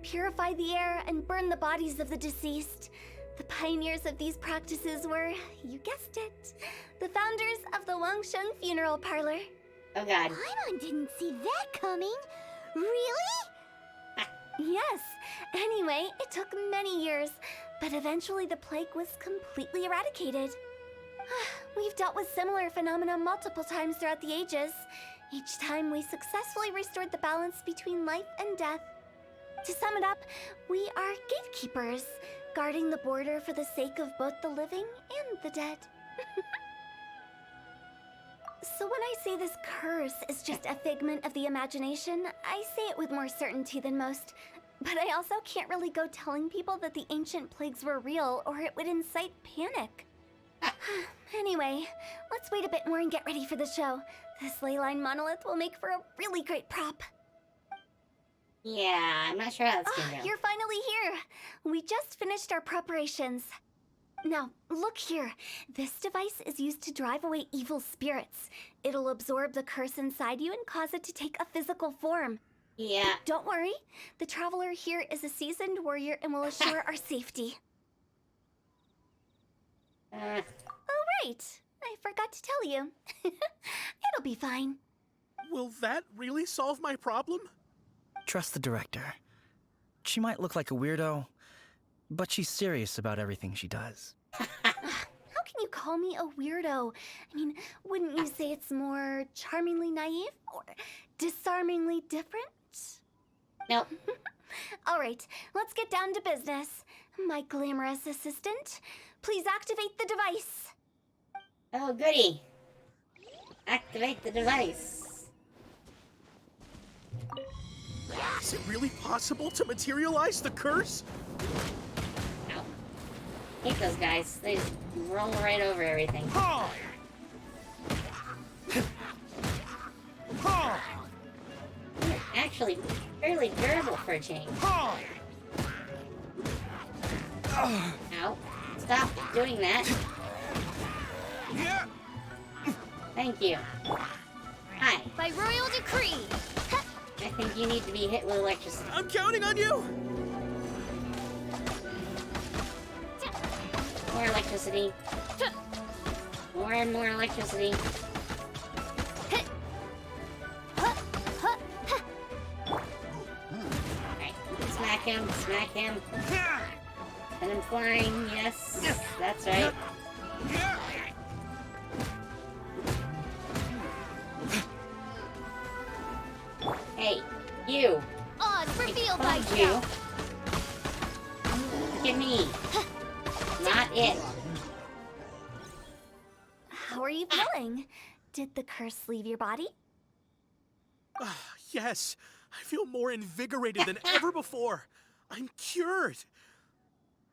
purify the air, and burn the bodies of the deceased. The pioneers of these practices were, you guessed it, the founders of the Wangsheng Funeral Parlor. Oh, God. Paimon didn't see that coming. Really? Yes. Anyway, it took many years, but eventually the plague was completely eradicated. We've dealt with similar phenomena multiple times throughout the ages. Each time we successfully restored the balance between life and death. To sum it up, we are gatekeepers, guarding the border for the sake of both the living and the dead. So when I say this curse is just a figment of the imagination, I say it with more certainty than most. But I also can't really go telling people that the ancient plagues were real, or it would incite panic. Anyway, let's wait a bit more and get ready for the show. This leyline monolith will make for a really great prop. Yeah, I'm not sure how that's gonna go. You're finally here! We just finished our preparations. Now, look here. This device is used to drive away evil spirits. It'll absorb the curse inside you and cause it to take a physical form. Yeah. Don't worry. The traveler here is a seasoned warrior and will assure our safety. Oh, right. I forgot to tell you. It'll be fine. Will that really solve my problem? Trust the director. She might look like a weirdo, but she's serious about everything she does. How can you call me a weirdo? I mean, wouldn't you say it's more charmingly naive or disarmingly different? Nope. All right, let's get down to business. My glamorous assistant, please activate the device. Oh, goody. Activate the device. Is it really possible to materialize the curse? Ow. Hate those guys. They just roll right over everything. Ha! Ha! They're actually fairly durable for a change. Ha! Ow. Stop doing that. Yeah. Thank you. Hi. By royal decree. I think you need to be hit with electricity. I'm counting on you. More electricity. More and more electricity. Alright, smack him, smack him. And I'm flying, yes, that's right. Hey, you! On for field I life told you. now. Look at me. Not it. How are you feeling? Did the curse leave your body? Ah, yes, I feel more invigorated than ever before. I'm cured.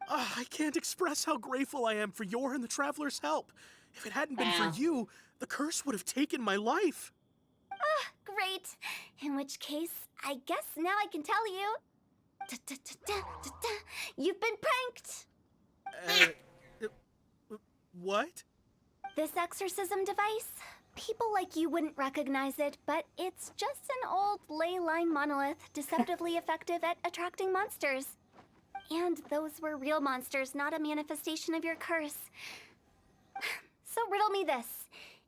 Ah, I can't express how grateful I am for your and the Traveler's help. If it hadn't been Wow. for you, the curse would have taken my life. Great. In which case, I guess now I can tell you. Da-da-da-da-da-da. You've been pranked. What? This exorcism device, people like you wouldn't recognize it, but it's just an old ley line monolith deceptively effective at attracting monsters. And those were real monsters, not a manifestation of your curse. So riddle me this.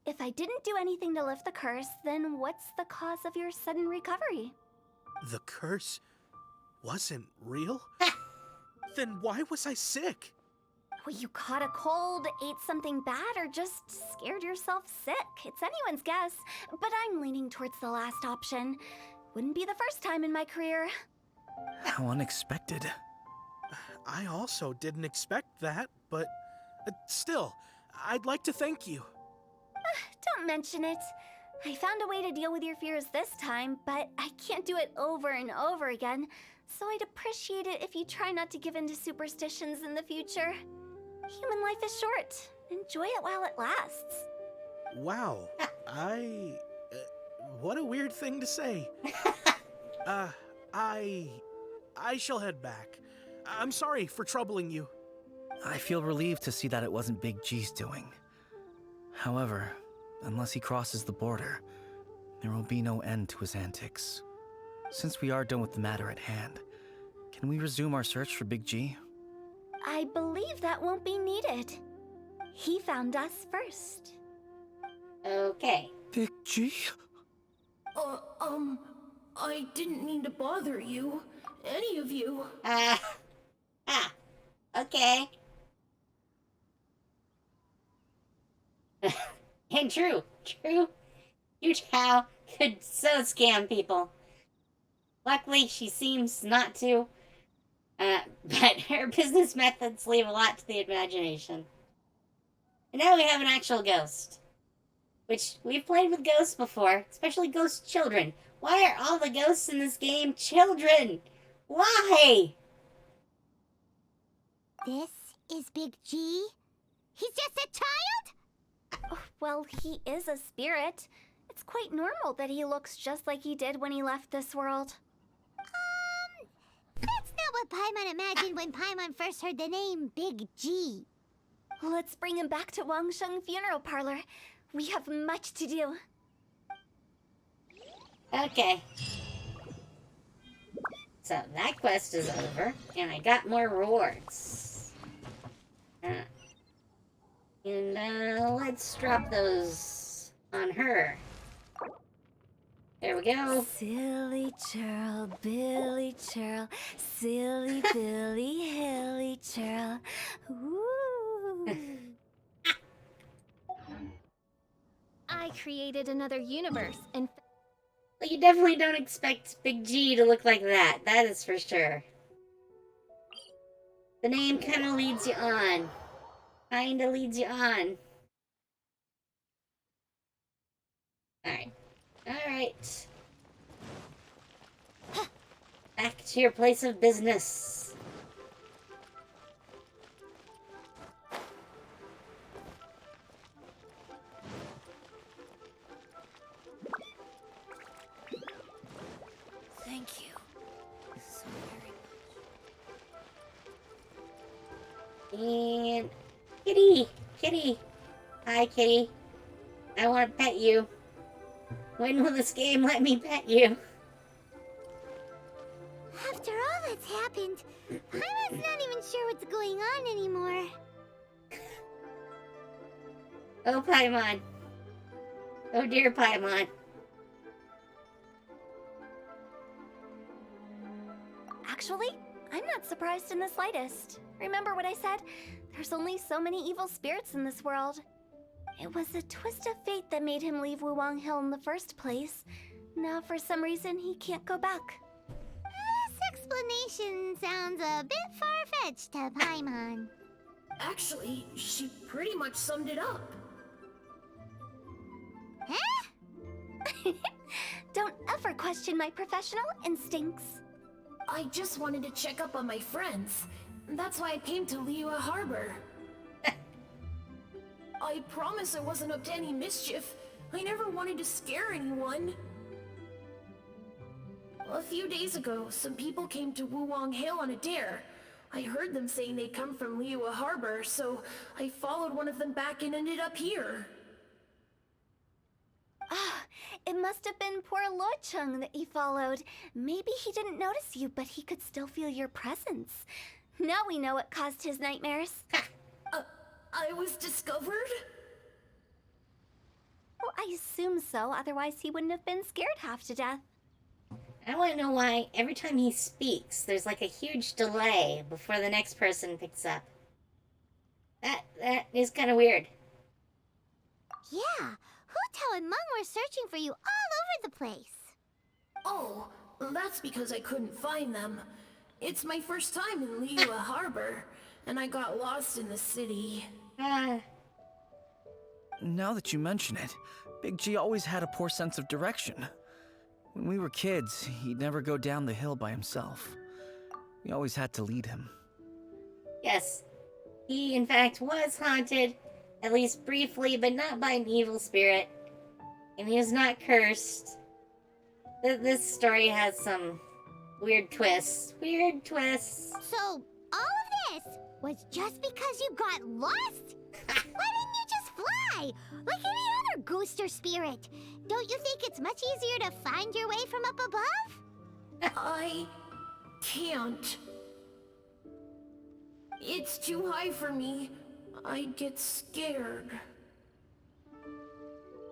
If I didn't do anything to lift the curse, then what's the cause of your sudden recovery? The curse wasn't real? Then why was I sick? Well, you caught a cold, ate something bad, or just scared yourself sick. It's anyone's guess, but I'm leaning towards the last option. Wouldn't be the first time in my career. How unexpected. I also didn't expect that, but still, I'd like to thank you. Don't mention it. I found a way to deal with your fears this time, but I can't do it over and over again, so I'd appreciate it if you try not to give in to superstitions in the future. Human life is short. Enjoy it while it lasts. Wow, what a weird thing to say. I shall head back. I'm sorry for troubling you. I feel relieved to see that it wasn't Big G's doing. However, unless he crosses the border, there will be no end to his antics. Since we are done with the matter at hand, can we resume our search for Big G? I believe that won't be needed. He found us first. Okay. Big G? I didn't mean to bother you. Any of you. Okay. And true. HuTao could so scam people. Luckily, she seems not to. But her business methods leave a lot to the imagination. And now we have an actual ghost. Which, we've played with ghosts before, especially ghost children. Why are all the ghosts in this game children? Why? This is Big G? He's just a child? Oh, well, he is a spirit. It's quite normal that he looks just like he did when he left this world. That's not what Paimon imagined when Paimon first heard the name Big G. Let's bring him back to Wangsheng Funeral Parlor. We have much to do. Okay. So, that quest is over, and I got more rewards. Let's drop those on her. There we go. Silly churl, Billy churl, silly Billy, hilly churl. Ooh. I created another universe, and Well, you definitely don't expect Big G to look like that. That is for sure. The name kind of leads you on. Kinda leads you on. Alright. Alright. Back to your place of business. Thank you so very much. And Kitty! Kitty! Hi, Kitty. I want to pet you. When will this game let me pet you? after all that's happened, Paimon's not even sure what's going on anymore. Oh, Paimon. Oh, dear Paimon. Actually, I'm not surprised in the slightest. Remember what I said? There's only so many evil spirits in this world. It was a twist of fate that made him leave Wuwang Hill in the first place. Now, for some reason, he can't go back. This explanation sounds a bit far-fetched to Paimon. Actually, she pretty much summed it up. Huh? Don't ever question my professional instincts. I just wanted to check up on my friends. That's why I came to Liyue Harbor. I promise I wasn't up to any mischief. I never wanted to scare anyone. A few days ago, some people came to Wuwang Hill on a dare. I heard them saying they'd come from Liyue Harbor, so I followed one of them back and ended up here. Ah, it must have been poor Lo Chung that you followed. Maybe he didn't notice you, but he could still feel your presence. Now we know what caused his nightmares. I was discovered? Well, I assume so, otherwise he wouldn't have been scared half to death. I want to know why every time he speaks, there's like a huge delay before the next person picks up. That is kind of weird. Yeah, HuTao and Meng were searching for you all over the place. Oh, that's because I couldn't find them. It's my first time in Liyue Harbor, and I got lost in the city. Now that you mention it, Big G always had a poor sense of direction. When we were kids, he'd never go down the hill by himself. We always had to lead him. Yes, he in fact was haunted, at least briefly, but not by an evil spirit. And he was not cursed. This story has some weird twists. Weird twists. So, all of this was just because you got lost? Why didn't you just fly? Like any other ghost or spirit? Don't you think it's much easier to find your way from up above? I can't. It's too high for me. I'd get scared.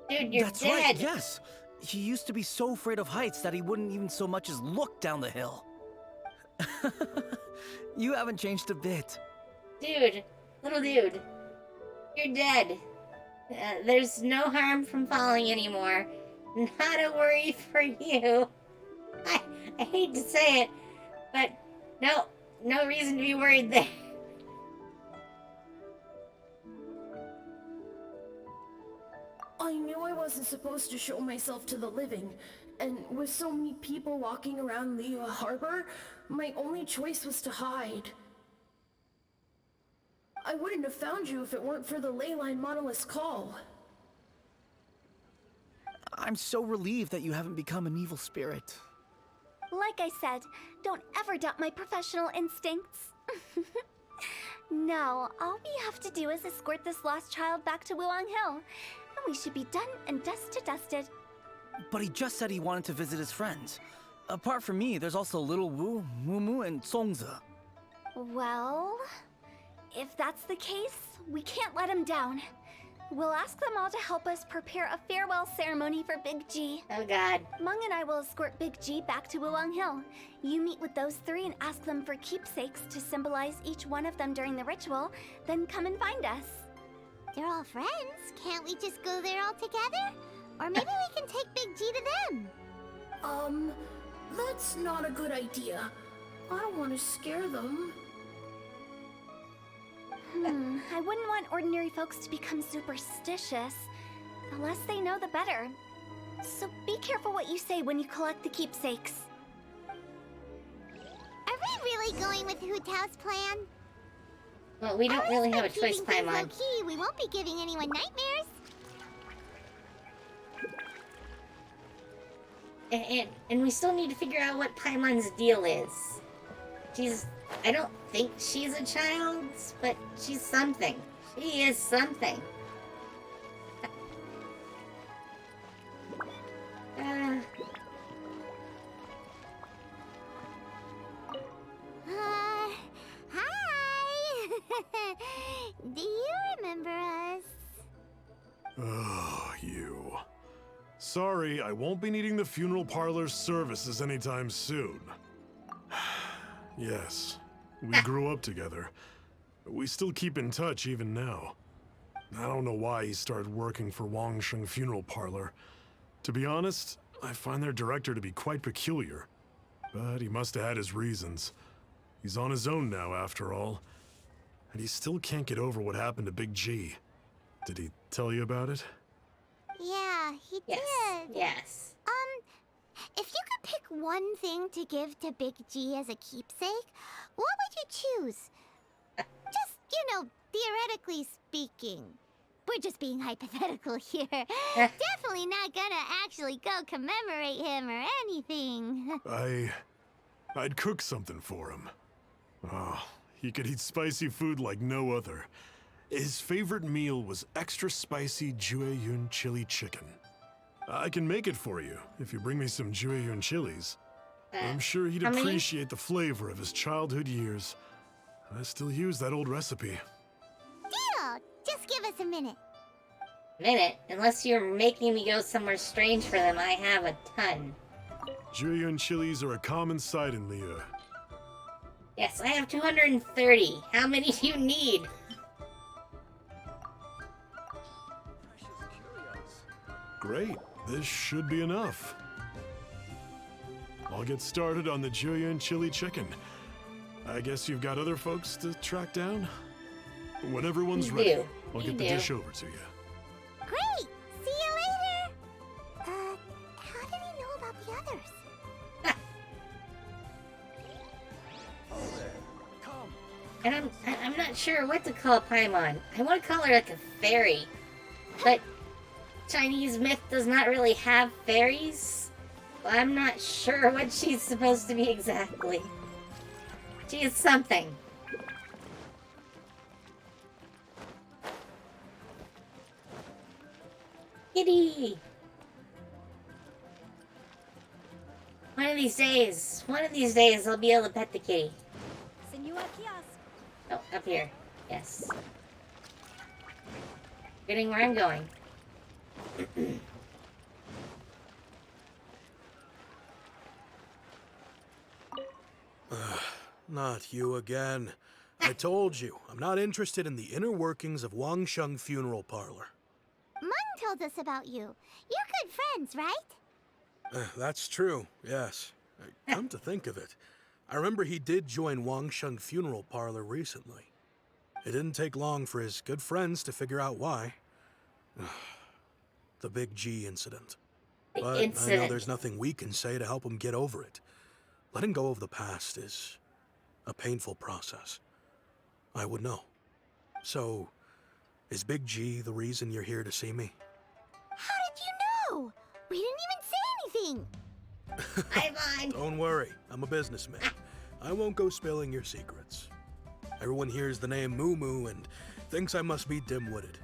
Dude, you're That's dead. right, yes. He used to be so afraid of heights that he wouldn't even so much as look down the hill. You haven't changed a bit. Dude, little dude, you're dead. There's no harm from falling anymore. Not a worry for you. I hate to say it, but no reason to be worried there. I knew I wasn't supposed to show myself to the living, and with so many people walking around Liyue Harbor, my only choice was to hide. I wouldn't have found you if it weren't for the Leyline Monolith's call. I'm so relieved that you haven't become an evil spirit. Like I said, don't ever doubt my professional instincts. Now, all we have to do is escort this lost child back to Wuwang Hill, and we should be done and dusted. But he just said he wanted to visit his friends. Apart from me, there's also Little Wu, Mumu, and Songza. Well, if that's the case, we can't let him down. We'll ask them all to help us prepare a farewell ceremony for Big G. Oh god. Meng and I will escort Big G back to Wuwang Hill. You meet with those three and ask them for keepsakes to symbolize each one of them during the ritual, then come and find us. They're all friends. Can't we just go there all together? Or maybe we can take Big G to them. That's not a good idea. I don't want to scare them. I wouldn't want ordinary folks to become superstitious. The less they know, the better. So be careful what you say when you collect the keepsakes. Are we really going with HuTao's plan? Well, we don't really have a choice, Paimon. Low-key, we won't be giving anyone nightmares. And we still need to figure out what Paimon's deal is. I don't think she's a child, but she's something. She is something. Hi! Do you remember us? Oh, you. Sorry, I won't be needing the funeral parlor's services anytime soon. Yes, we grew up together. We still keep in touch even now. I don't know why he started working for Wangsheng Funeral Parlor. To be honest, I find their director to be quite peculiar. But he must have had his reasons. He's on his own now, after all. And he still can't get over what happened to Big G. Did he tell you about it? Yeah, he Yes. did. Yes. If you could pick one thing to give to Big G as a keepsake, what would you choose? Just, theoretically speaking. We're just being hypothetical here. Definitely not gonna actually go commemorate him or anything. I'd cook something for him. Oh, he could eat spicy food like no other. His favorite meal was extra spicy Jueyun chili chicken. I can make it for you if you bring me some Jueyun chilies. I'm sure he'd how many? appreciate the flavor of his childhood years. I still use that old recipe. Deal! Just give us a minute. Minute. Unless you're making me go somewhere strange for them, I have a ton. Jueyun chilies are a common sight in Liyue. Yes, I have 230. How many do you need? Great, this should be enough. I'll get started on the Jueyun chili chicken. I guess you've got other folks to track down? When everyone's You ready, do. I'll You get the do. dish over to you. Great! See you later! How did he know about the others? And I'm not sure what to call Paimon. I want to call her like a fairy. But Chinese myth does not really have fairies. Well, I'm not sure what she's supposed to be exactly. She is something. Kitty! One of these days, I'll be able to pet the kitty. Senua Kiosk. Oh, up here. Yes. Getting where I'm going. Not you again. I told you, I'm not interested in the inner workings of Wangsheng Funeral Parlor. Mung told us about you. You're good friends, right? That's true, yes. Come to think of it, I remember he did join Wangsheng Funeral Parlor recently. It didn't take long for his good friends to figure out why. The Big G incident. But I know there's nothing we can say to help him get over it. Letting go of the past is a painful process. I would know. So, is Big G the reason you're here to see me? How did you know? We didn't even say anything. Paimon! Don't worry, I'm a businessman. I won't go spilling your secrets. Everyone hears the name Moo Moo and thinks I must be dim-witted.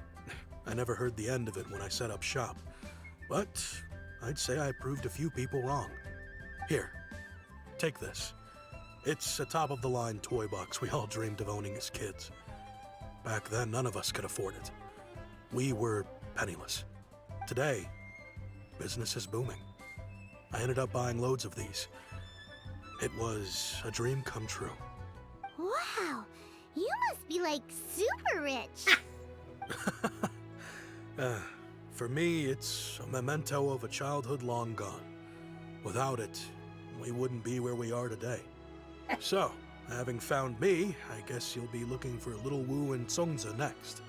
I never heard the end of it when I set up shop. But I'd say I proved a few people wrong. Here, take this. It's a top-of-the-line toy box we all dreamed of owning as kids. Back then, none of us could afford it. We were penniless. Today, business is booming. I ended up buying loads of these. It was a dream come true. Wow, you must be like super rich. For me, it's a memento of a childhood long gone. Without it, we wouldn't be where we are today. So, having found me, I guess you'll be looking for Little Wu and Songza next.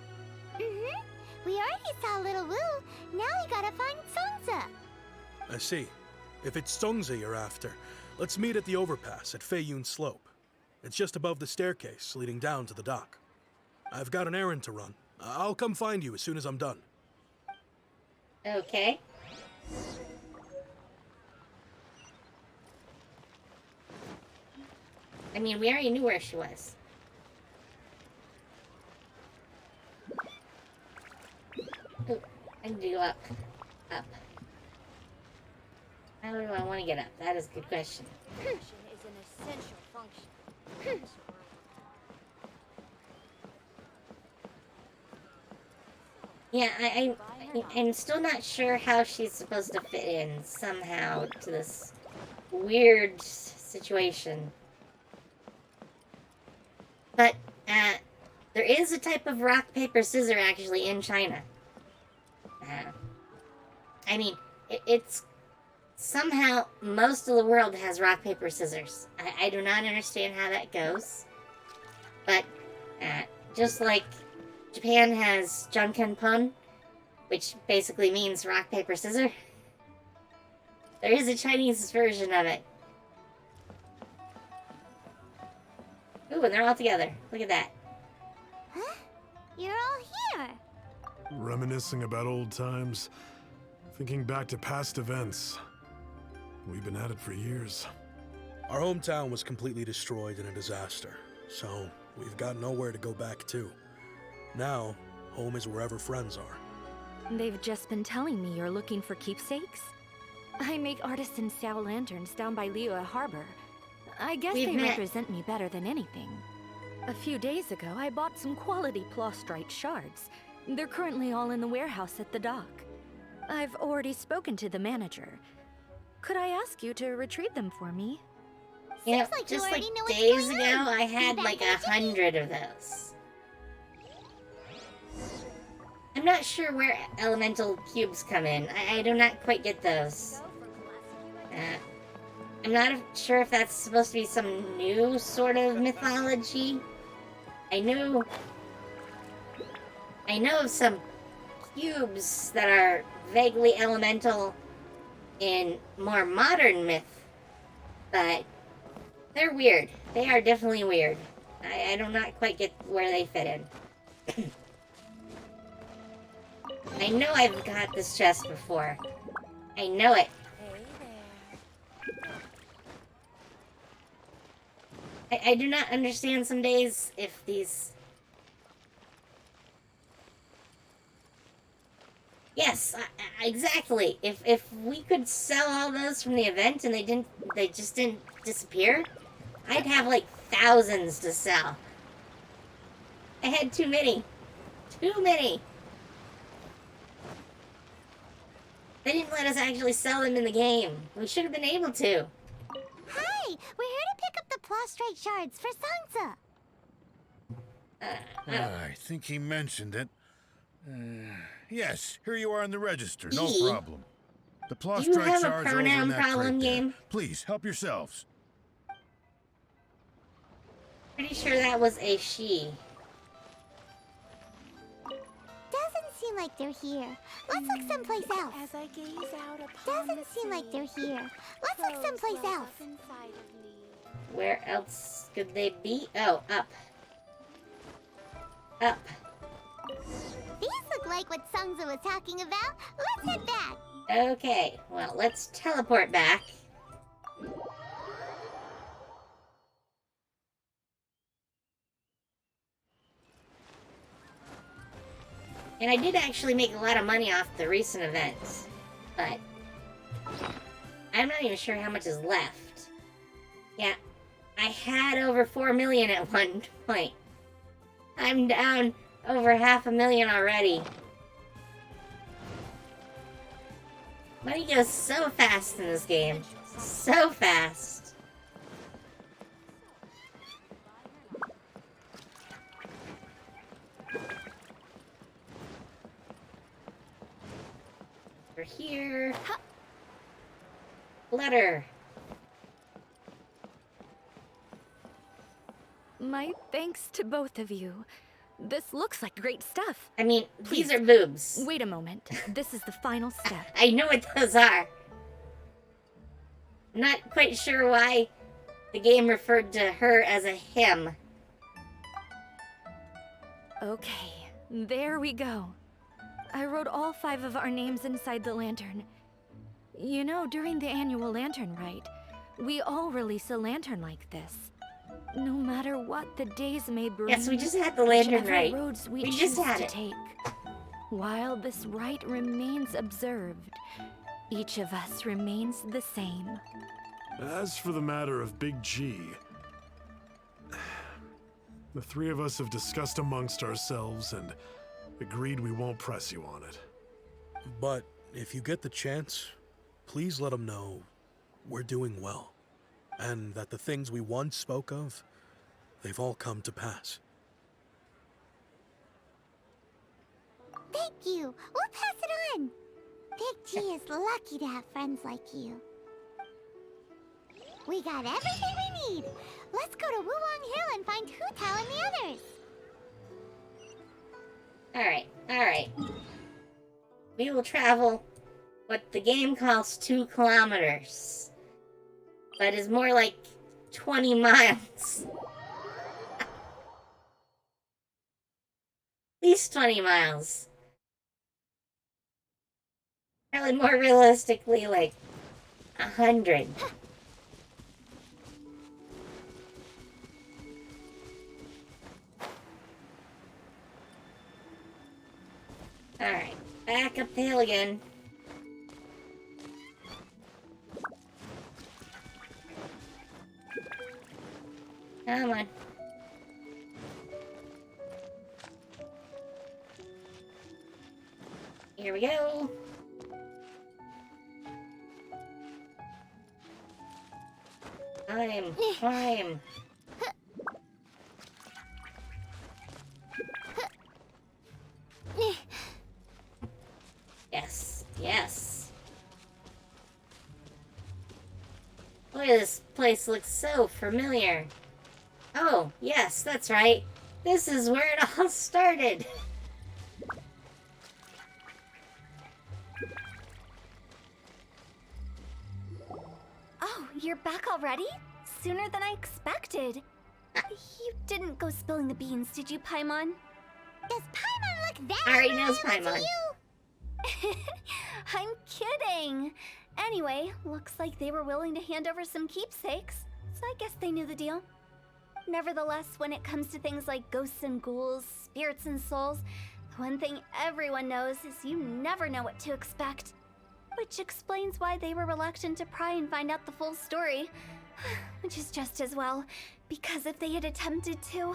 Mm-hmm. We already saw Little Wu. Now we gotta find Songza. I see. If it's Songza you're after, let's meet at the overpass at Feiyun Slope. It's just above the staircase leading down to the dock. I've got an errand to run. I'll come find you as soon as I'm done. Okay. I mean, we already knew where she was. Ooh, I can do up. Up. How do I want to get up? That is a good question. Is an essential function. Yeah, I'm still not sure how she's supposed to fit in somehow to this weird situation. But, there is a type of rock, paper, scissors actually in China. I mean, it's somehow most of the world has rock, paper, scissors. I do not understand how that goes. But, just like Japan has Jankenpon, which basically means rock, paper, scissors, there is a Chinese version of it. Ooh, and they're all together. Look at that. Huh? You're all here. Reminiscing about old times, thinking back to past events. We've been at it for years. Our hometown was completely destroyed in a disaster, so we've got nowhere to go back to. Now, home is wherever friends are. They've just been telling me you're looking for keepsakes. I make artisan Xiao lanterns down by Liyue Harbor. I guess We've they met. represent me better than anything. A few days ago, I bought some quality plastrite shards. They're currently all in the warehouse at the dock. I've already spoken to the manager. Could I ask you to retrieve them for me? You know, Seems like you just like already know what's days going ago, on. I had Be like back in a 100 of those. I'm not sure where elemental cubes come in. I do not quite get those. I'm not sure if that's supposed to be some new sort of mythology. I know of some cubes that are vaguely elemental in more modern myth, but they're weird. They are definitely weird. I do not quite get where they fit in. I know I've got this chest before. I know it. I do not understand some days if these... Yes, exactly. If we could sell all those from the event and they just didn't disappear, I'd have like thousands to sell. I had too many. Too many. They didn't let us actually sell them in the game. We should have been able to. Hi, we're here to pick up the plastrite shards for Sansa. I think he mentioned it. Yes, here you are in the register. No E? problem. The Do you plastrite have a shards are over in pronoun that problem, crate there. game? Please, help yourselves. Pretty sure that was a she. Doesn't seem like they're here. Let's look someplace else. As I gaze out upon Doesn't seem like they're here. Let's look someplace else. inside of me. Where else could they be? Oh, up. Up. These look like what Sansa was talking about. Let's head back. Okay, well, let's teleport back. And I did actually make a lot of money off the recent events, but I'm not even sure how much is left. Yeah, I had over 4 million at one point. I'm down over 500,000 already. Money goes so fast in this game. So fast. We're here. Letter. My thanks to both of you. This looks like great stuff. I mean, Please, these are boobs. Wait a moment. This is the final step. I know what those are. I'm not quite sure why the game referred to her as a him. Okay, there we go. I wrote all 5 of our names inside the lantern. You know, during the annual lantern rite, we all release a lantern like this. No matter what the days may bring. Yes, we just had the lantern whichever rite. roads we We choose just had to it. take. While this rite remains observed, each of us remains the same. As for the matter of Big G, the 3 of us have discussed amongst ourselves and agreed we won't press you on it. But if you get the chance, please let them know we're doing well, and that the things we once spoke of, they've all come to pass. Thank you. We'll pass it on. Big G is lucky to have friends like you. We got everything we need. Let's go to Wulong Hill and find HuTao and the others. Alright. We will travel what the game calls 2 kilometers. But is more like 20 miles. At least 20 miles. Probably more realistically, like 100. Alright, back up the hill again. Come on. Here we go. Climb. Yes. Boy, this place looks so familiar. Oh, yes, that's right. This is where it all started. Oh, you're back already? Sooner than I expected. You didn't go spilling the beans, did you, Paimon? Does Paimon look that I already knows unreliable Paimon. to you? I'm kidding. Anyway, looks like they were willing to hand over some keepsakes, so I guess they knew the deal. Nevertheless, when it comes to things like ghosts and ghouls, spirits and souls, the one thing everyone knows is you never know what to expect. Which explains why they were reluctant to pry and find out the full story. Which is just as well, because if they had attempted to,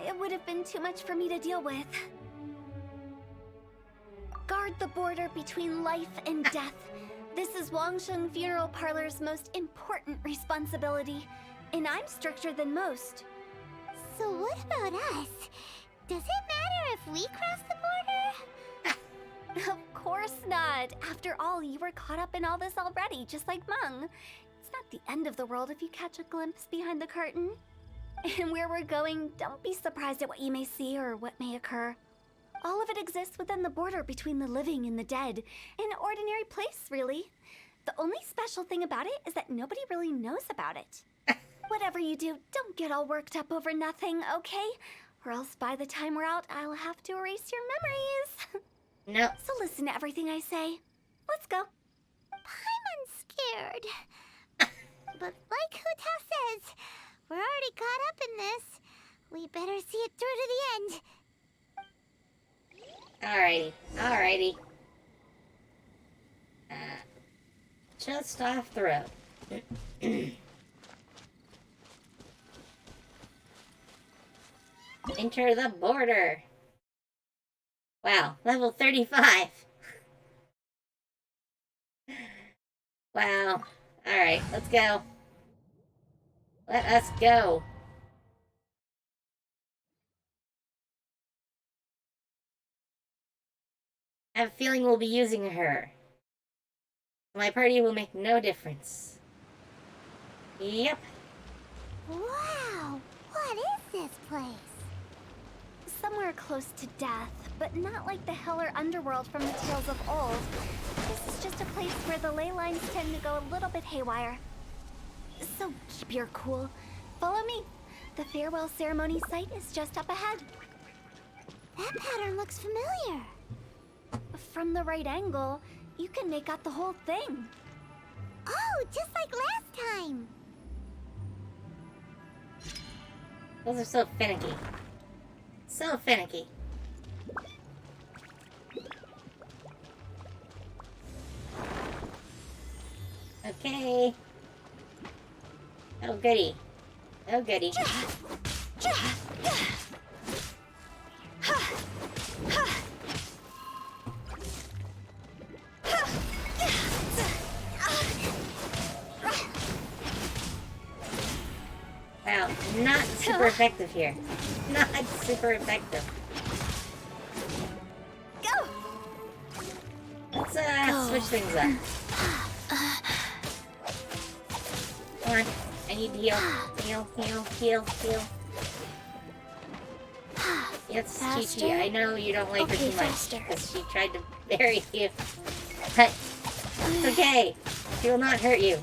it would have been too much for me to deal with. Guard the border between life and death. This is Wangsheng Funeral Parlor's most important responsibility, and I'm stricter than most. So what about us? Does it matter if we cross the border? Of course not. After all, you were caught up in all this already, just like Meng. It's not the end of the world if you catch a glimpse behind the curtain. And where we're going, don't be surprised at what you may see or what may occur. All of it exists within the border between the living and the dead. An ordinary place, really. The only special thing about it is that nobody really knows about it. Whatever you do, don't get all worked up over nothing, okay? Or else by the time we're out, I'll have to erase your memories. No. So listen to everything I say. Let's go. Paimon's scared. But like HuTao says, we're already caught up in this. We better see it through to the end. Alrighty. Just off the road. Enter the border. Wow, level 35. Wow. Alright, let's go. Let us go. I have a feeling we'll be using her. My party will make no difference. Yep. Wow, what is this place? Somewhere close to death, but not like the hell or underworld from the tales of old. This is just a place where the ley lines tend to go a little bit haywire. So keep your cool. Follow me. The farewell ceremony site is just up ahead. That pattern looks familiar. From the right angle, you can make out the whole thing. Oh, just like last time. Those are so finicky. So finicky. Okay. Oh goody. Oh goody. not super effective here. Not super effective. Go! Let's switch things up. Come on. I need to heal. Heal. Yes, Faster? Chi-Chi, I know you don't like her Okay, too much. faster. Because she tried to bury you. But it's okay. She will not hurt you.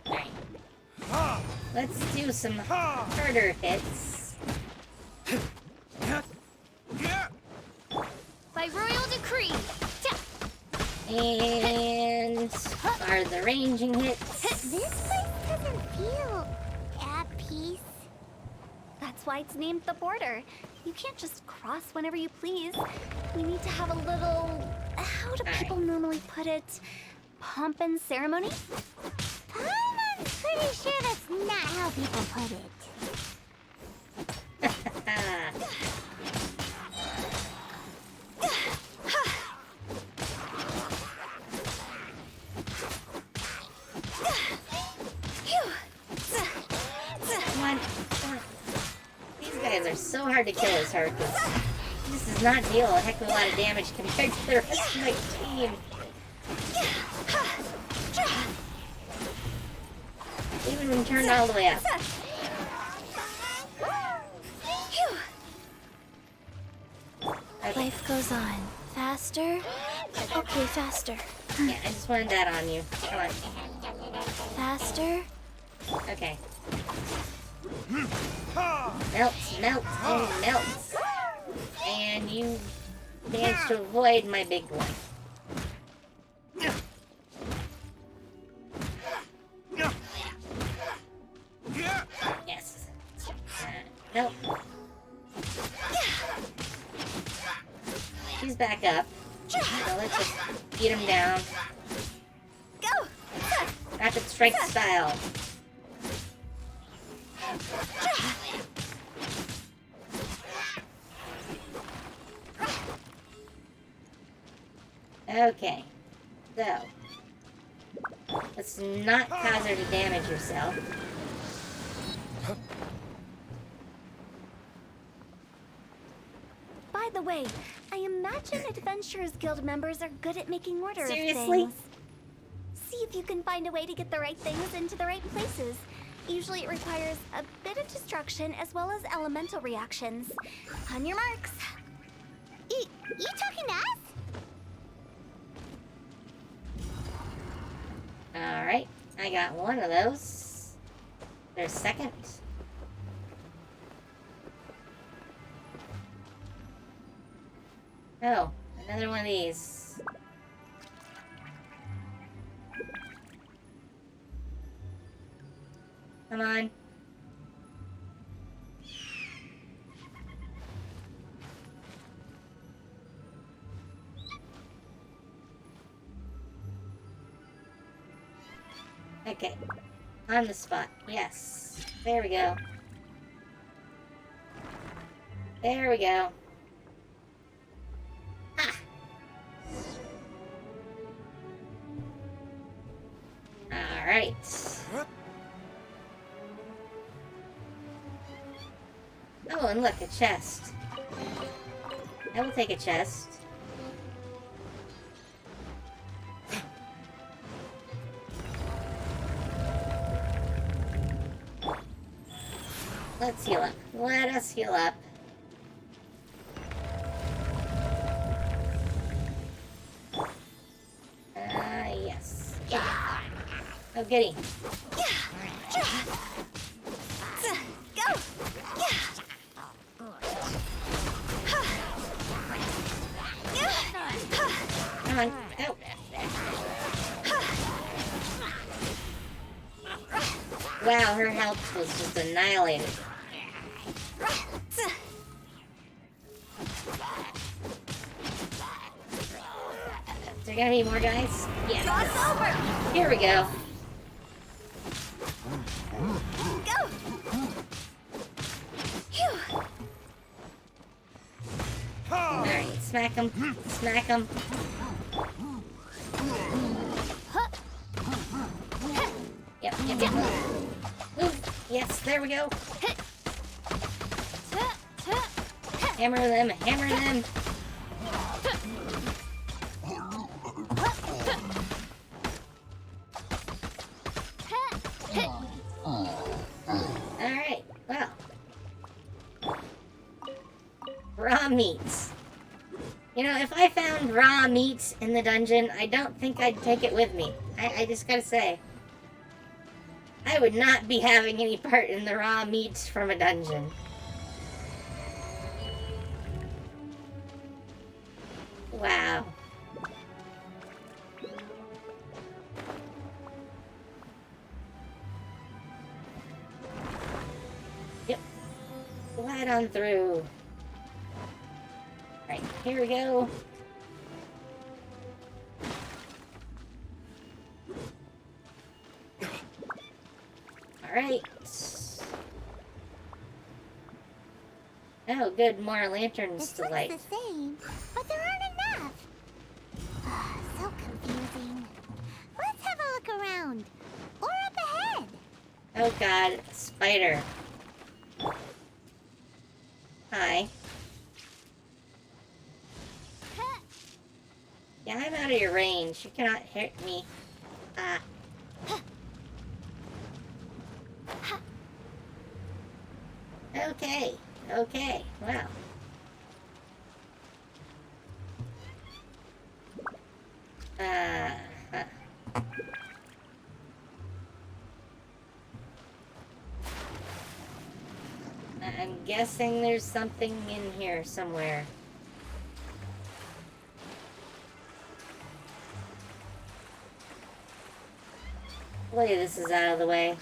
Alright. Let's do some harder hits. By royal decree. And are the ranging hits. This place doesn't feel at peace. That's why it's named the border. You can't just cross whenever you please. You need to have a little... How do people normally put it? Pomp and ceremony? I'm pretty sure that's not how people put it. Come on. These guys are so hard to kill as hard because this does not deal a heck of a lot of damage compared to the rest of my team. Even when turned all the way up. Okay. Life goes on. Faster? Okay, faster. Yeah, I just wanted that on you. Come on. Faster? Okay. Melts, and melts. And you managed to avoid my big one. Yes. Nope. He's back up. So let's just beat him down. Go! Rapid strike style. Okay. So. Let's not cause her to damage herself. By the way, I imagine Adventurers Guild members are good at making order Seriously? of things. See if you can find a way to get the right things into the right places. Usually it requires a bit of destruction as well as elemental reactions. On your marks. You talking to us? Alright. I got one of those. There's second. Oh, another one of these. Come on. Okay. On the spot. Yes. There we go. There we go. Ah. Alright. Oh, and look, a chest. I will take a chest. Let's heal up. Let us heal up. Yes. Yeah. Oh, goody. Go! Come on. Oh. Wow, her health was just annihilated. Is there gonna be more guys? Yeah. Here we go. Go! Alright, smack him. Smack him. Yep. Move. Yes, there we go. Hammer them, hammer them. Alright, well. Raw meats. You know, if I found raw meat in the dungeon, I don't think I'd take it with me. I just gotta say. I would not be having any part in the raw meat from a dungeon. Wow. Yep. Right on through. Right, here we go. Alright. Oh, good, more lanterns to light. Looks the same, but there aren't enough. So confusing. Let's have a look around. Or up ahead. Oh god, spider. Hi. Yeah, I'm out of your range. You cannot hurt me. Ah. Okay. Okay. Wow. I'm guessing there's something in here somewhere. Boy, this is out of the way.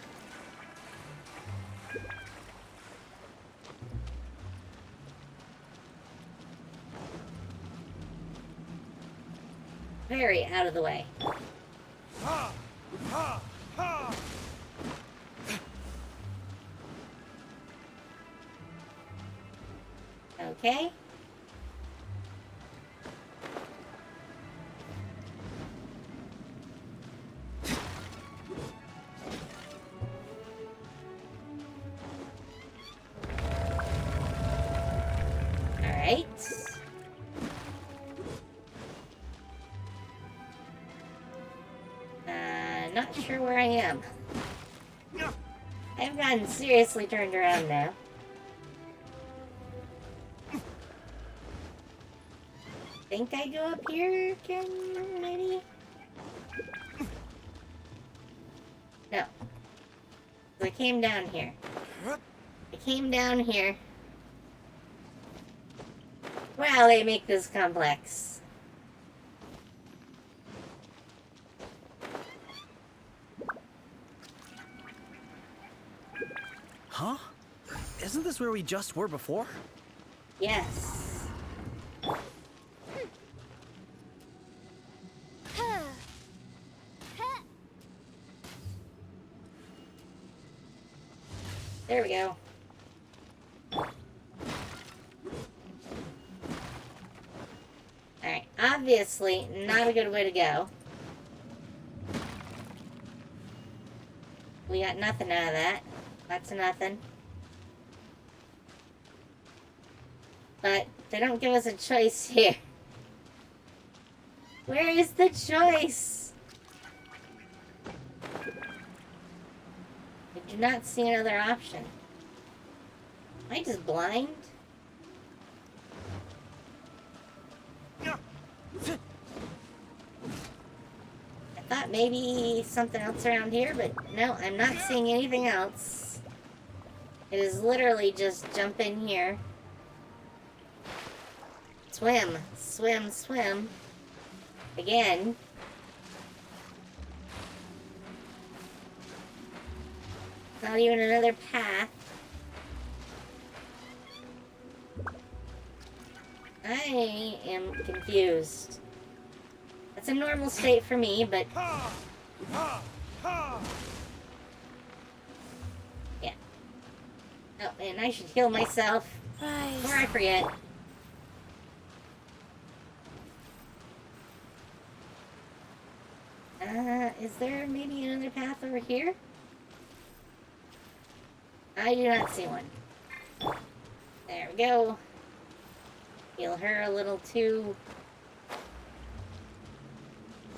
Very out of the way. Okay. Alright. Not sure where I am. I've gotten seriously turned around now. Think I go up here again, maybe? No. I came down here. I came down here. Wow, they make this complex. Huh? Isn't this where we just were before? Yes. There we go. Alright, obviously not a good way to go. We got nothing out of that. Lots of nothing. But they don't give us a choice here. Where is the choice? I do not see another option. Am I just blind? I thought maybe something else around here, but no, I'm not seeing anything else. It is literally just jump in here. Swim, swim, swim. Again. Not even another path. I am confused. That's a normal state for me, but... yeah. Oh, and I should heal myself. Right. Before I forget. Is there maybe another path over here? I do not see one. There we go. Heal her a little too.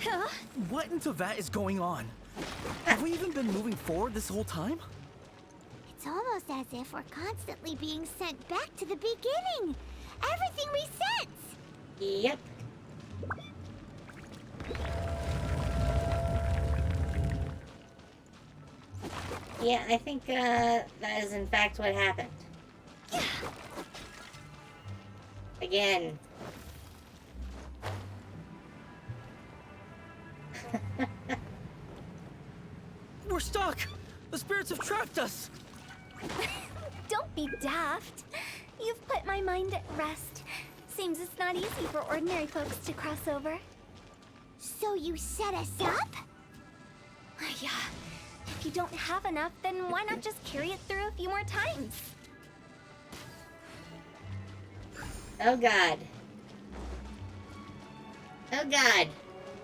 Huh? What in Tevat is going on? Have we even been moving forward this whole time? It's almost as if we're constantly being sent back to the beginning. Everything resets. Yep. Yeah, I think that is in fact what happened. Again. We're stuck! The spirits have trapped us! Don't be daft. You've put my mind at rest. Seems it's not easy for ordinary folks to cross over. So you set us up? Yeah. If you don't have enough, then why not just carry it through a few more times? Oh god. Oh god.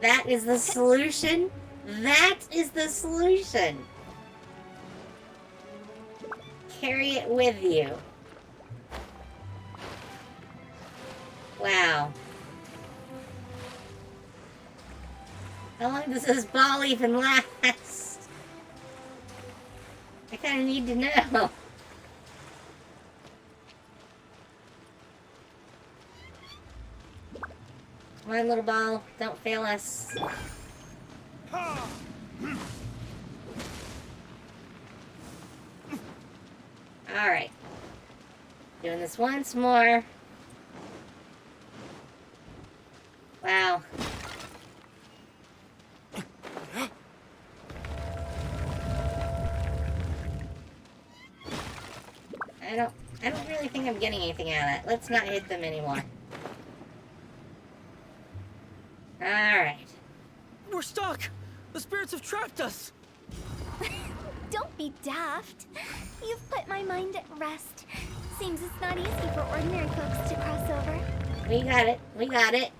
That is the solution? That is the solution. Carry it with you. Wow. How long does this ball even last? I kind of need to know. Come on, little ball. Don't fail us. Alright. Doing this once more. Wow. I don't really think I'm getting anything out of that. Let's not hit them anymore. Alright. We're stuck! The spirits have trapped us! Don't be daft. You've put my mind at rest. Seems it's not easy for ordinary folks to cross over. We got it. We got it.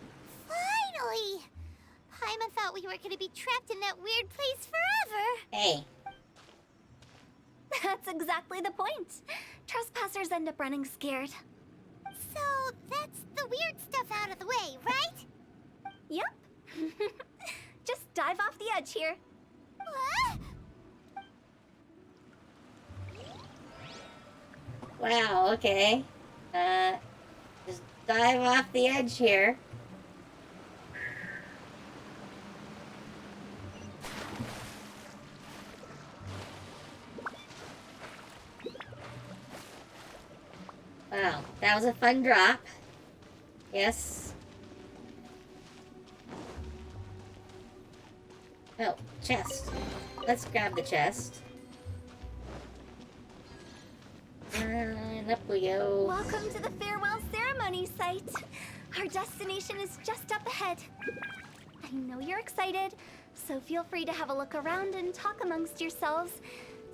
Finally! Paimon thought we were gonna be trapped in that weird place forever. Hey. That's exactly the point. Trespassers end up running scared. So that's the weird stuff out of the way, right? Yep. Just dive off the edge here. What? Wow, okay. Just dive off the edge here. Wow, that was a fun drop. Yes. Oh, chest. Let's grab the chest. And up we go. Welcome to the farewell ceremony site. Our destination is just up ahead. I know you're excited, so feel free to have a look around and talk amongst yourselves.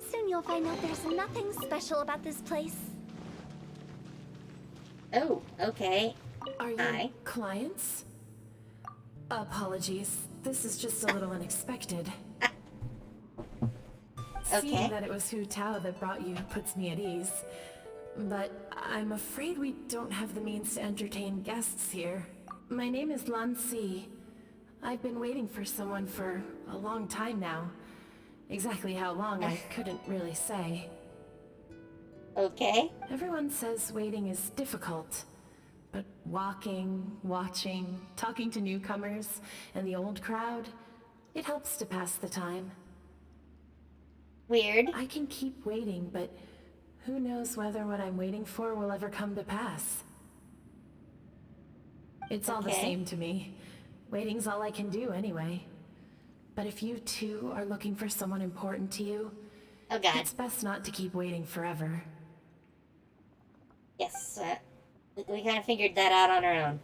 Soon you'll find out there's nothing special about this place. Oh, okay. Are you Hi. clients? Apologies. This is just a little unexpected. Okay. Seeing that it was HuTao that brought you puts me at ease. But I'm afraid we don't have the means to entertain guests here. My name is Lan Si. I've been waiting for someone for a long time now. Exactly how long, I couldn't really say. Okay. Everyone says waiting is difficult. But walking, watching, talking to newcomers, and the old crowd, it helps to pass the time. Weird. I can keep waiting, but who knows whether what I'm waiting for will ever come to pass. It's all the Okay. same to me. Waiting's all I can do anyway. But if you too are looking for someone important to you, Oh god. it's best not to keep waiting forever. Yes, we kind of figured that out on our own.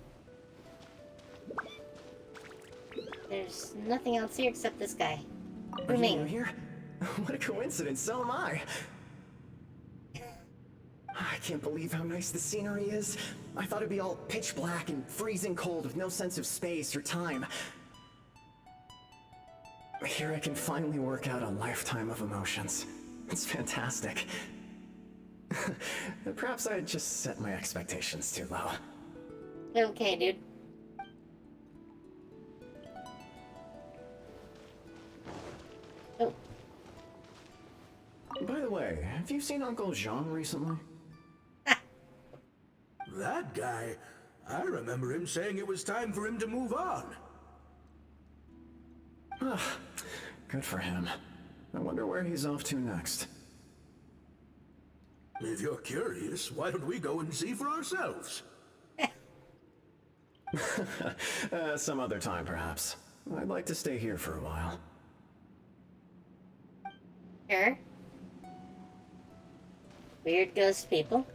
There's nothing else here except this guy. Are you new Booming. here? What a coincidence, so am I. I can't believe how nice the scenery is. I thought it'd be all pitch black and freezing cold with no sense of space or time. Here I can finally work out a lifetime of emotions. It's fantastic. Perhaps I just set my expectations too low. Okay, dude. Oh. By the way, have you seen Uncle Jean recently? That guy, I remember him saying it was time for him to move on. Good for him. I wonder where he's off to next. If you're curious, why don't we go and see for ourselves? Some other time, perhaps. I'd like to stay here for a while. Sure. Weird ghost people.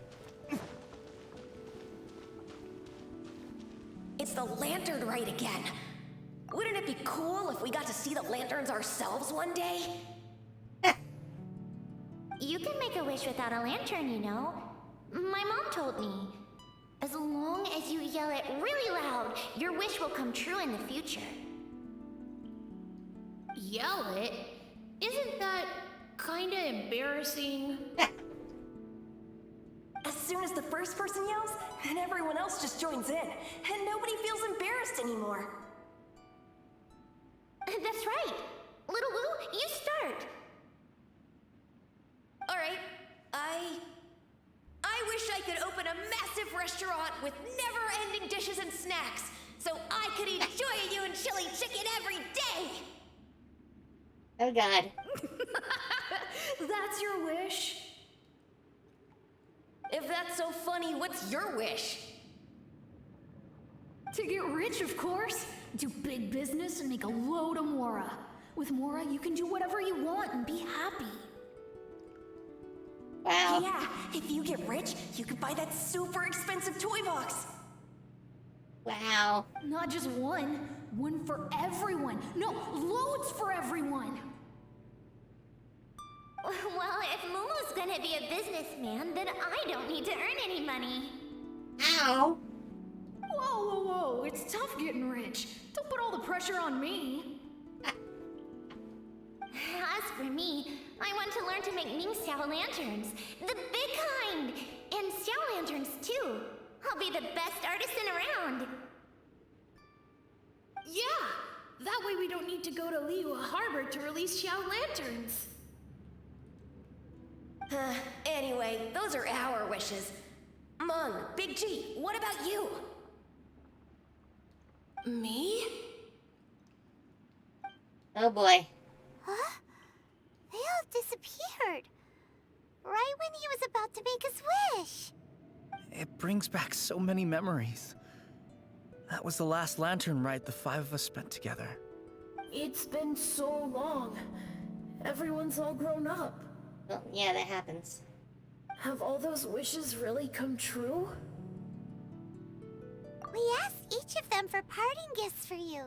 It's the lantern rite again. Wouldn't it be cool if we got to see the lanterns ourselves one day? You can make a wish without a lantern, you know. My mom told me. As long as you yell it really loud, your wish will come true in the future. Yell it? Isn't that kinda embarrassing? As soon as the first person yells, and everyone else just joins in, and nobody feels embarrassed anymore. That's right. Little Woo, you start. Alright, I wish I could open a massive restaurant with never-ending dishes and snacks, so I could eat Joy and chili chicken every day! Oh god. That's your wish? If that's so funny, what's your wish? To get rich, of course. Do big business and make a load of Mora. With Mora, you can do whatever you want and be happy. Wow. Yeah, if you get rich, you could buy that super expensive toy box. Wow. Not just one. One for everyone. No, loads for everyone. Well, if Momo's gonna be a businessman, then I don't need to earn any money. Ow. Whoa, whoa, whoa. It's tough getting rich. Don't put all the pressure on me. As for me, I want to learn to make Ming Xiao lanterns. The big kind! And Xiao lanterns, too. I'll be the best artisan around. Yeah! That way we don't need to go to Liyue Harbor to release Xiao lanterns. Anyway, those are our wishes. Mung, Big G, what about you? Me? Oh boy. Huh? They all disappeared. Right when he was about to make his wish. It brings back so many memories. That was the last lantern rite the five of us spent together. It's been so long. Everyone's all grown up. Well, yeah, that happens. Have all those wishes really come true? We asked each of them for parting gifts for you.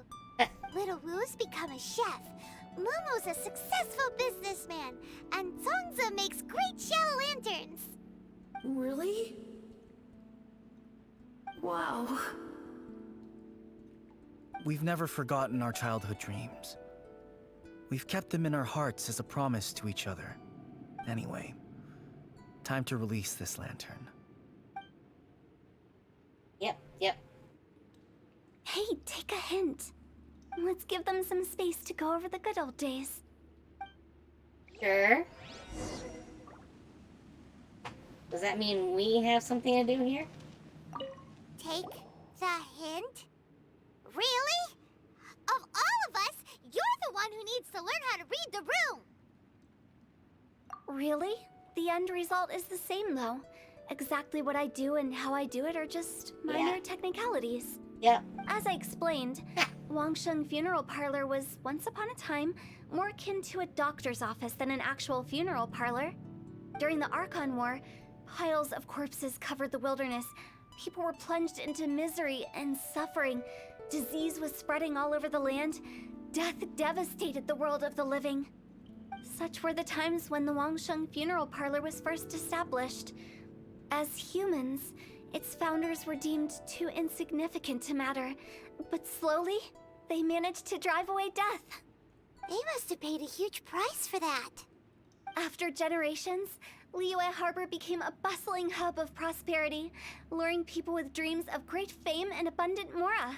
Little Woo's become a chef. Momo's a successful businessman. And Zongza makes great Xiao lanterns. Really? Wow. We've never forgotten our childhood dreams. We've kept them in our hearts as a promise to each other. Anyway, time to release this lantern. Yep. Hey, take a hint. Let's give them some space to go over the good old days. Sure. Does that mean we have something to do here? Take the hint? Really? Of all of us, you're the one who needs to learn how to read the room. Really? The end result is the same, though. Exactly what I do and how I do it are just minor technicalities. Yep. As I explained, Wangsheng Funeral Parlor was, once upon a time, more akin to a doctor's office than an actual funeral parlor. During the Archon War, piles of corpses covered the wilderness. People were plunged into misery and suffering. Disease was spreading all over the land. Death devastated the world of the living. Such were the times when the Wangsheng Funeral Parlor was first established. As humans, its founders were deemed too insignificant to matter, but slowly, they managed to drive away death. They must have paid a huge price for that. After generations, Liyue Harbor became a bustling hub of prosperity, luring people with dreams of great fame and abundant mora.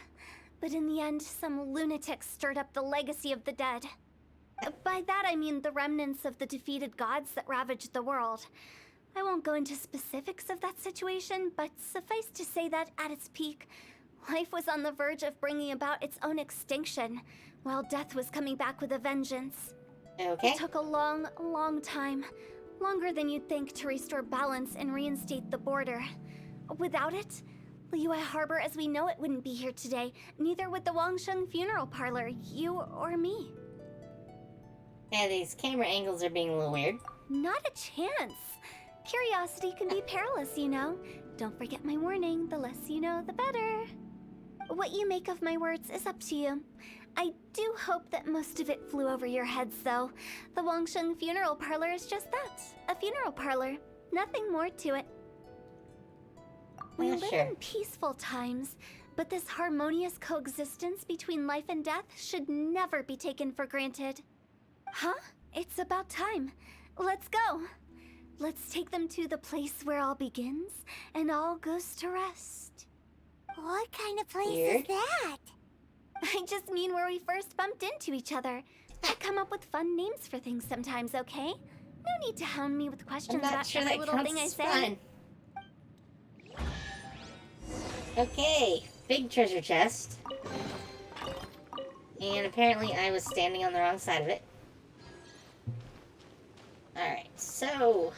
But in the end, some lunatics stirred up the legacy of the dead. By that I mean the remnants of the defeated gods that ravaged the world. I won't go into specifics of that situation, but suffice to say that at its peak, life was on the verge of bringing about its own extinction, while death was coming back with a vengeance. Okay. It took a long, long time. Longer than you'd think to restore balance and reinstate the border. Without it, Liyue Harbor as we know it wouldn't be here today. Neither would the Wangsheng Funeral Parlor, you or me. Yeah, these camera angles are being a little weird. Not a chance. Curiosity can be perilous, you know. Don't forget my warning. The less you know, the better. What you make of my words is up to you. I do hope that most of it flew over your heads, though. The Wangsheng Funeral Parlor is just that. A funeral parlor. Nothing more to it. We Yeah, live sure. in peaceful times, but this harmonious coexistence between life and death should never be taken for granted. Huh? It's about time. Let's go. Let's take them to the place where all begins and all goes to rest. What kind of place Weird. is that? I just mean where we first bumped into each other. I come up with fun names for things sometimes, okay? No need to hound me with I'm questions not about sure every that little counts thing I as say. fun. Okay, big treasure chest. And apparently I was standing on the wrong side of it. Alright, so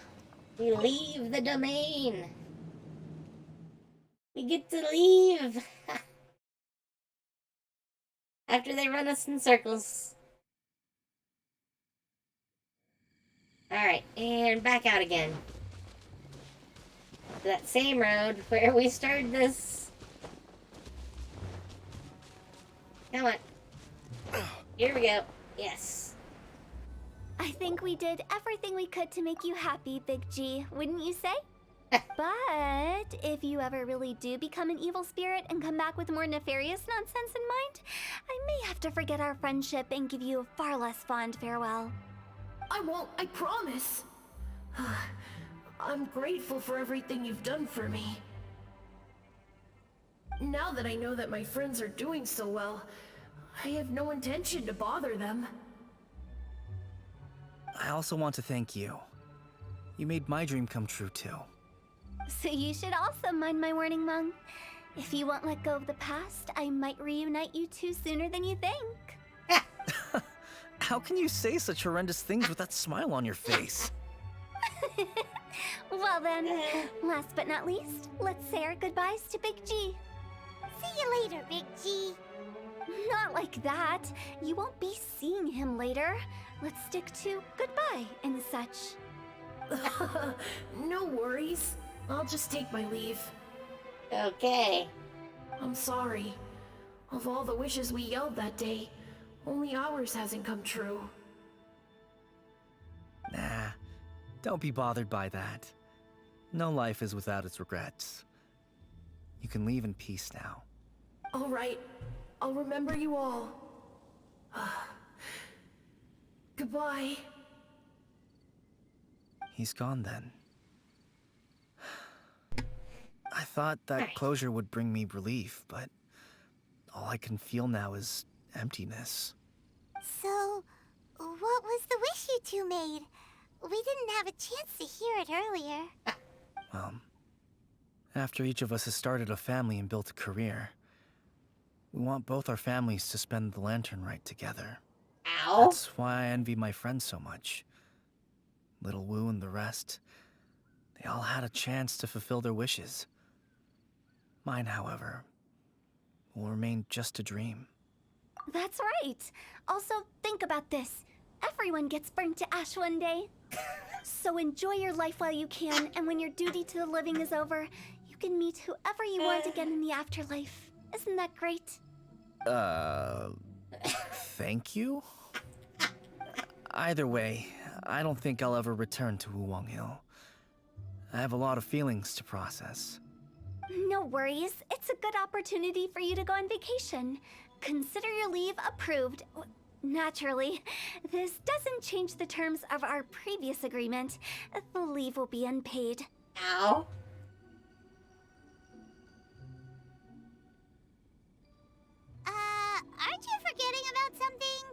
we leave the domain. We get to leave. After they run us in circles. Alright, and back out again. That same road where we started this. Come on. Here we go. Yes. I think we did everything we could to make you happy, Big G, wouldn't you say? But if you ever really do become an evil spirit and come back with more nefarious nonsense in mind, I may have to forget our friendship and give you a far less fond farewell. I won't, I promise. I'm grateful for everything you've done for me. Now that I know that my friends are doing so well, I have no intention to bother them. I also want to thank you. You made my dream come true, too. So you should also mind my warning, Mung. If you won't let go of the past, I might reunite you two sooner than you think. How can you say such horrendous things with that smile on your face? Well then, last but not least, let's say our goodbyes to Big G. See you later, Big G. Not like that. You won't be seeing him later. Let's stick to goodbye and such. No worries. I'll just take my leave. Okay. I'm sorry. Of all the wishes we yelled that day, only ours hasn't come true. Nah, don't be bothered by that. No life is without its regrets. You can leave in peace now. All right. I'll remember you all. Goodbye. He's gone then. I thought that closure would bring me relief, but all I can feel now is emptiness. So, what was the wish you two made? We didn't have a chance to hear it earlier. Well, after each of us has started a family and built a career, we want both our families to spend the Lantern Rite together. Ow. That's why I envy my friends so much. Little Wu and the rest, they all had a chance to fulfill their wishes. Mine, however, will remain just a dream. That's right. Also, think about this. Everyone gets burnt to ash one day. So enjoy your life while you can, and when your duty to the living is over, you can meet whoever you want again in the afterlife. Isn't that great? Thank you? Either way, I don't think I'll ever return to Wuwang Hill. I have a lot of feelings to process. No worries. It's a good opportunity for you to go on vacation. Consider your leave approved. Naturally, this doesn't change the terms of our previous agreement. The leave will be unpaid. Ow. Aren't you forgetting about something?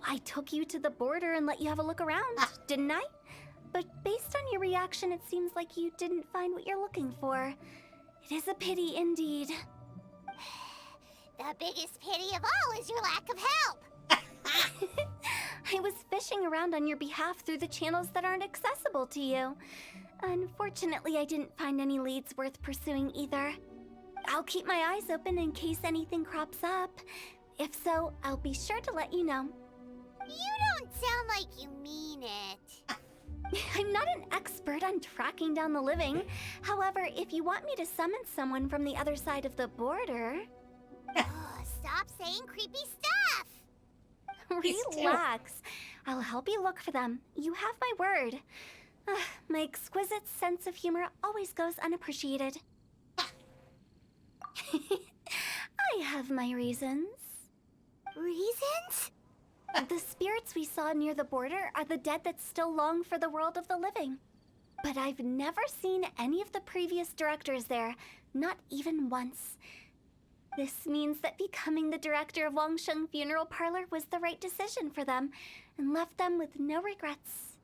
I took you to the border and let you have a look around, didn't I? But based on your reaction, it seems like you didn't find what you're looking for. It is a pity indeed. The biggest pity of all is your lack of help. I was fishing around on your behalf through the channels that aren't accessible to you. Unfortunately, I didn't find any leads worth pursuing either. I'll keep my eyes open in case anything crops up. If so, I'll be sure to let you know. You don't sound like you mean it. I'm not an expert on tracking down the living. However, if you want me to summon someone from the other side of the border... Stop saying creepy stuff! Relax. I'll help you look for them. You have my word. My exquisite sense of humor always goes unappreciated. I have my reasons. Reasons? The spirits we saw near the border are the dead that still long for the world of the living. But I've never seen any of the previous directors there, not even once. This means that becoming the director of Wangsheng Funeral Parlor was the right decision for them, and left them with no regrets.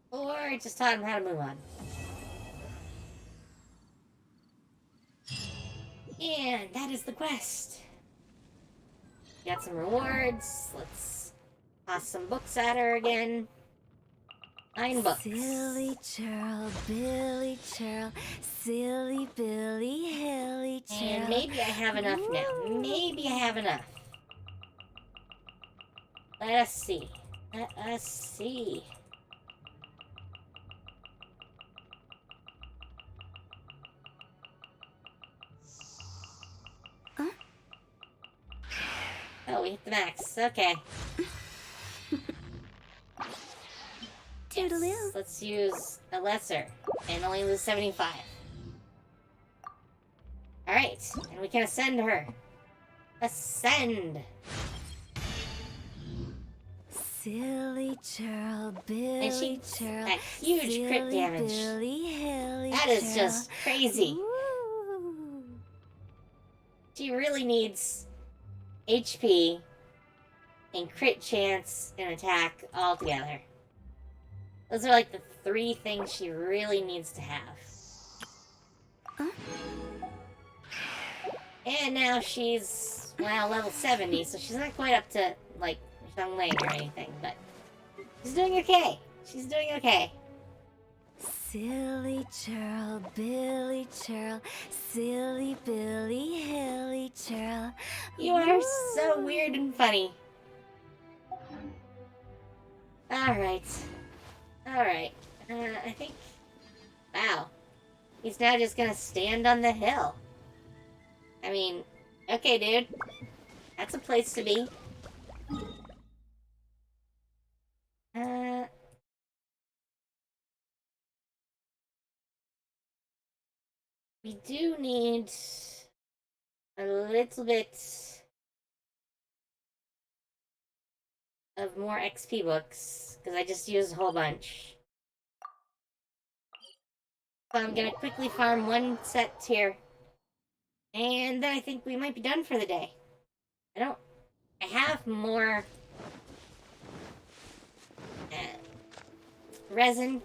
Or just taught him how to move on. And that is the quest. Got some rewards. Let's toss some books at her again. 9 books. Silly churl, Billy churl, silly Billy, hilly churl. And maybe I have enough now. Maybe I have enough. Let us see. Let us see. Huh? Oh, we hit the max. Okay. Toodaloo. Yes, let's use a lesser and only lose 75. Alright, and we can ascend her. Ascend! Silly churl, Billy And she churl, that huge crit damage. Billy, hilly That is churl. just crazy. Ooh. She really needs HP and crit chance and attack all together. Those are like the 3 things she really needs to have. Huh? And now she's, well, level 70, so she's not quite up to, like, Xiangling or anything, but she's doing okay. She's doing okay. Silly churl, Billy churl, silly Billy, hilly churl. You are so weird and funny. Alright. Alright. I think... Wow. He's now just gonna stand on the hill. I mean, okay, dude. That's a place to be. We do need a little bit of more XP books, because I just used a whole bunch. So I'm gonna quickly farm 1 set here. And then I think we might be done for the day. I have more resin,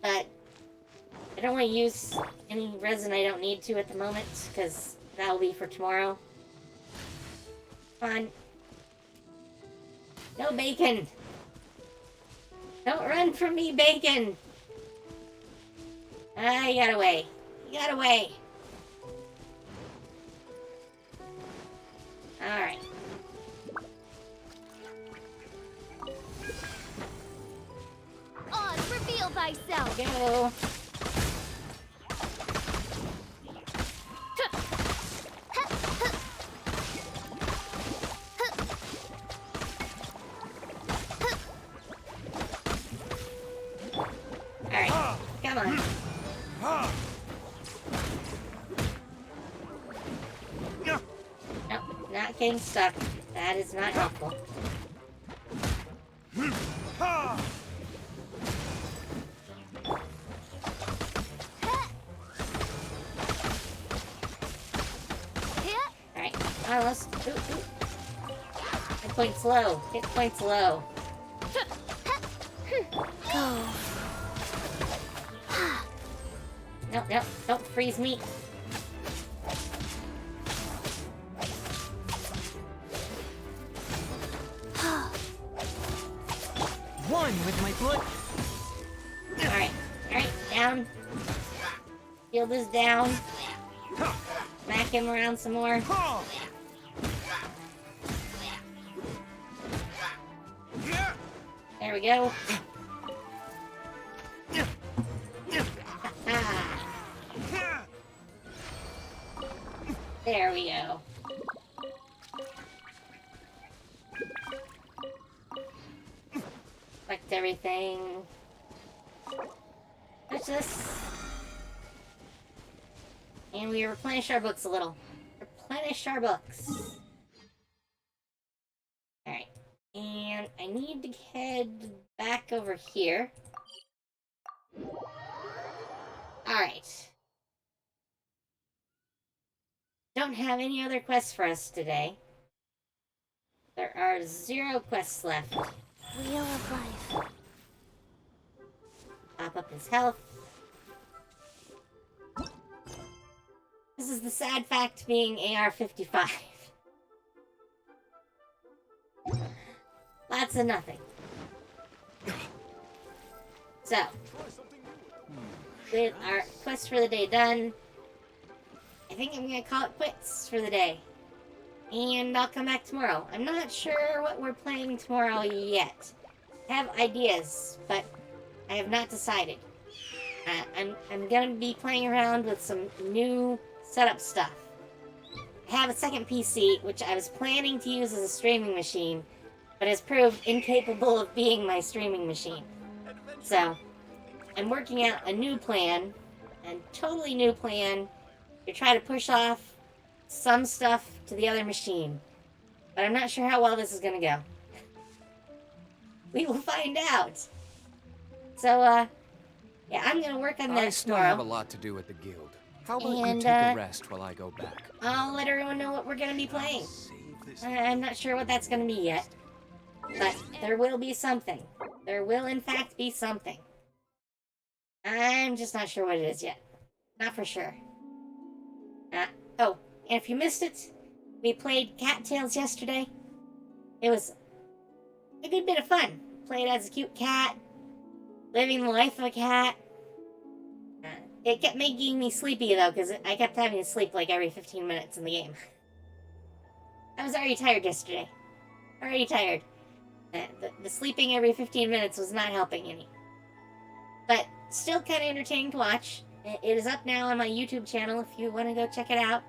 but I don't want to use any resin I don't need to at the moment, because that will be for tomorrow. Come on. No bacon! Don't run from me, bacon! Ah, you got away. You got away. Alright. On, reveal thyself! Go. Alright, come on. Nope, not getting stuck. That is not helpful. Alright, almost. Ooh, ooh. Hit points low. Hit points low. No, no, don't freeze me. One with my foot. Alright, alright, down. Shield is down. Smack him around some more. There we go. There we go. Collect everything. Touch this. And we replenish our books a little. Replenish our books. Alright. And I need to head back over here. Alright. Don't have any other quests for us today. There are 0 quests left. Wheel of Life. Pop up his health. This is the sad fact being AR-55. Lots of nothing. So, with our quest for the day done, I think I'm gonna call it quits for the day. And I'll come back tomorrow. I'm not sure what we're playing tomorrow yet. I have ideas, but I have not decided. I'm gonna be playing around with some new setup stuff. I have a second PC, which I was planning to use as a streaming machine, but has proved incapable of being my streaming machine. So, I'm working out a new plan, a totally new plan, to try to push off some stuff to the other machine. But I'm not sure how well this is gonna go. We will find out. So, yeah, I'm gonna work on that I still tomorrow. have a lot to do at the guild. How about you And, take a rest while I go back? I'll let everyone know what we're gonna be playing. I'm not sure what that's gonna be yet. But there will be something. There will, in fact, be something. I'm just not sure what it is yet. Not for sure. Oh, and if you missed it, we played Cattails yesterday. It was a good bit of fun. Played as a cute cat, living the life of a cat. It kept making me sleepy, though, because I kept having to sleep like every 15 minutes in the game. I was already tired yesterday. Already tired. The sleeping every 15 minutes was not helping any. But still kind of entertaining to watch. It is up now on my YouTube channel if you want to go check it out.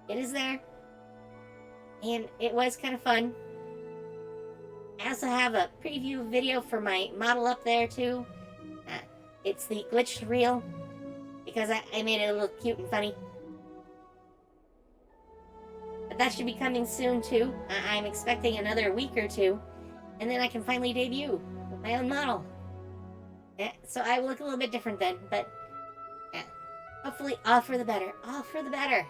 It is there. And it was kind of fun. I also have a preview video for my model up there too. It's the glitched reel, because I made it a little cute and funny. But that should be coming soon too. I'm expecting another week or two, and then I can finally debut with my own model. So I will look a little bit different then, but hopefully all for the better. All for the better.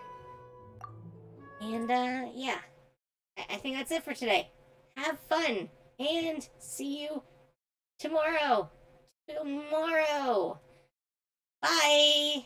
And yeah. I think that's it for today. Have fun, and see you tomorrow. Bye!